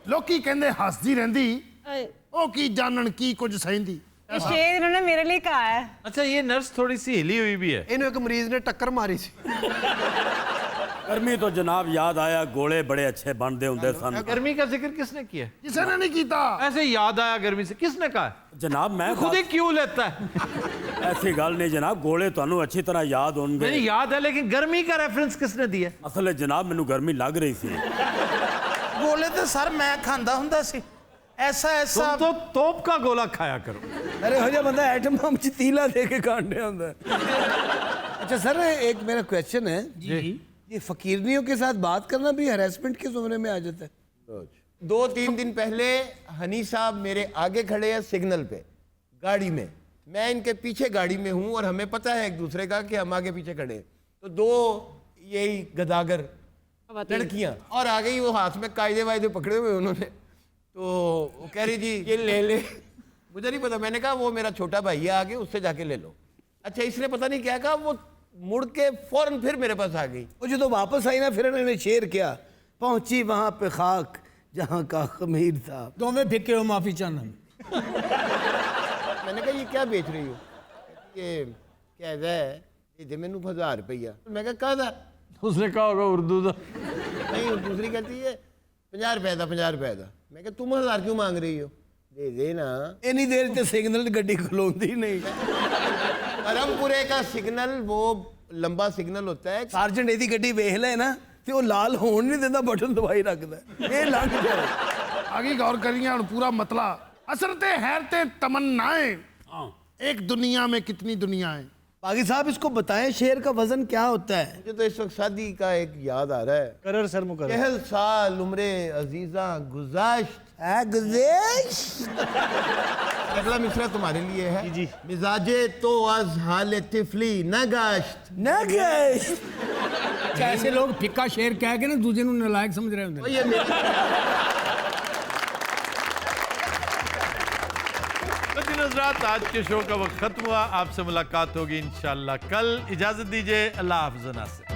Speaker 7: ਲੋਕੀ ਕਹਿੰਦੇ ਹੱਸਦੀ ਰਹਿੰਦੀ ਉਹ ਕੀ ਜਾਣਨ ਕੀ ਕੁਝ ਸਹਿੰਦੀ
Speaker 15: ये शेर इन्होंने मेरे लिए कहा है
Speaker 1: अच्छा ये नर्स थोड़ी सी हिली हुई भी है
Speaker 5: ਇਹਨੂੰ ਇੱਕ ਮਰੀਜ਼ ਨੇ ਟੱਕਰ ਮਾਰੀ ਸੀ
Speaker 4: ਗਰਮੀ ਤੋਂ ਜਨਾਬ ਯਾਦ ਆਇਆ ਗੋਲੇ ਬੜੇ ਅੱਛੇ ਬਣਦੇ ਹੁੰਦੇ ਸਨ
Speaker 1: गर्मी का जिक्र किसने किया
Speaker 7: ਕਿਸੇ ਨੇ ਨਹੀਂ ਕੀਤਾ
Speaker 1: ऐसे याद आया गर्मी से किसने कहा
Speaker 4: ਜਨਾਬ ਮੈਂ
Speaker 1: खुद ही क्यों लेता है
Speaker 4: ਐਸੀ ਗੱਲ ਨਹੀਂ ਜਨਾਬ ਗੋਲੇ ਤੁਹਾਨੂੰ ਅੱਛੀ ਤਰ੍ਹਾਂ ਯਾਦ ਹੋਣਗੇ
Speaker 1: नहीं याद है लेकिन गर्मी का रेफरेंस किसने दिया
Speaker 4: ਅਸਲ ਜਨਾਬ ਮੈਨੂੰ ਗਰਮੀ ਲੱਗ ਰਹੀ ਸੀ
Speaker 2: ਗੋਲੇ ਤੇ ਸਰ ਮੈਂ ਖਾਂਦਾ ਹੁੰਦਾ ਸੀ ਐਸਾ ਐਸਾ
Speaker 1: तुम तो तोप का गोला खाया करो
Speaker 6: अरे हो जा बंदा एटम बम च तीला दे के काटने होता है अच्छा सर एक मेरा क्वेश्चन है
Speaker 1: जी
Speaker 6: ये फकीरनियों के साथ बात करना भी हरासमेंट के जुमरे में आ जाता है 2-3 दिन पहले हनी साहब मेरे आगे खड़े हैं सिग्नल पे गाड़ी में मैं इनके पीछे गाड़ी में हूँ और हमें पता है एक दूसरे का कि हम आगे पीछे खड़े हैं तो दो यही गदागर लड़कियाँ और आ गई वो हाथ में कायदे वायदे पकड़े हुए उन्होंने तो वो कह रही जी ये ले मुझे नहीं पता मैंने कहा वो मेरा छोटा भाई है आगे उससे जाके ले लो अच्छा इसने पता नहीं क्या कहा वो मुड़ के फौरन फिर मेरे पास आ गई वो जो तो वापस आई ना फिर इन्होंने शेर किया पहुंची वहां पे खाक जहां का खमीर था
Speaker 7: ਦੋਵੇਂ ਫਿੱਕੇ ਹੋ ਮਾਫੀ ਚਾਹਨਾ
Speaker 6: मैंने कहा ये क्या बेच रही हो ये क्या है दे मैनू 1000 रुपया। मैं कहा कहदा?
Speaker 1: उसने कहा होगा उर्दू का।
Speaker 6: नहीं, दूसरी कहती है 50 रुपए का, 50 रुपए का। मैं कहा तुम 1000 क्यों मांग रही हो? दे देना।
Speaker 5: इन्नी देर ते सिग्नल गड्डी खलोंदी नहीं।
Speaker 6: परमपुरे का सिग्नल वो लंबा सिग्नल होता है।
Speaker 5: सार्जेंट ਇਹਦੀ ਗੱਡੀ ਵੇਖ ਲੈ ਨਾ ਤੇ ਉਹ ਲਾਲ ਹੋਣ ਨਹੀਂ ਦਿੰਦਾ, ਬਟਨ ਦਬਾਈ ਰੱਖਦਾ, ਇਹ ਲੰਘ ਜਾਏ।
Speaker 2: आगे गौर करिए और पूरा मतला असरते हैरते तमन्नाएं। एक दुनिया में कितनी दुनियाएं।
Speaker 5: बागी साहब इसको बताएं शेर का वजन क्या होता है?
Speaker 6: मुझे तो इस वक्त शादी का एक याद आ रहा है।
Speaker 3: करर सर मुकर्रर।
Speaker 6: कहल साल उम्रे अजीजा गुज़ाश्त
Speaker 5: है गुज़ाश्त।
Speaker 6: अगला मिसरा तुम्हारे लिए है। जी। मिजाजे तो आज हाल तिफली न गाश्त
Speaker 5: न गाश्त।
Speaker 7: ऐसे लोग फिक्का शेर कह के ना दूसरे को नालायक समझ रहे होंगे।
Speaker 6: ये मेरी
Speaker 1: हज़रात, आज के शो का वक्त खत्म हुआ। आपसे मुलाकात होगी इंशाल्लाह कल। इजाजत दीजिए, अल्लाह हाफ़िज़।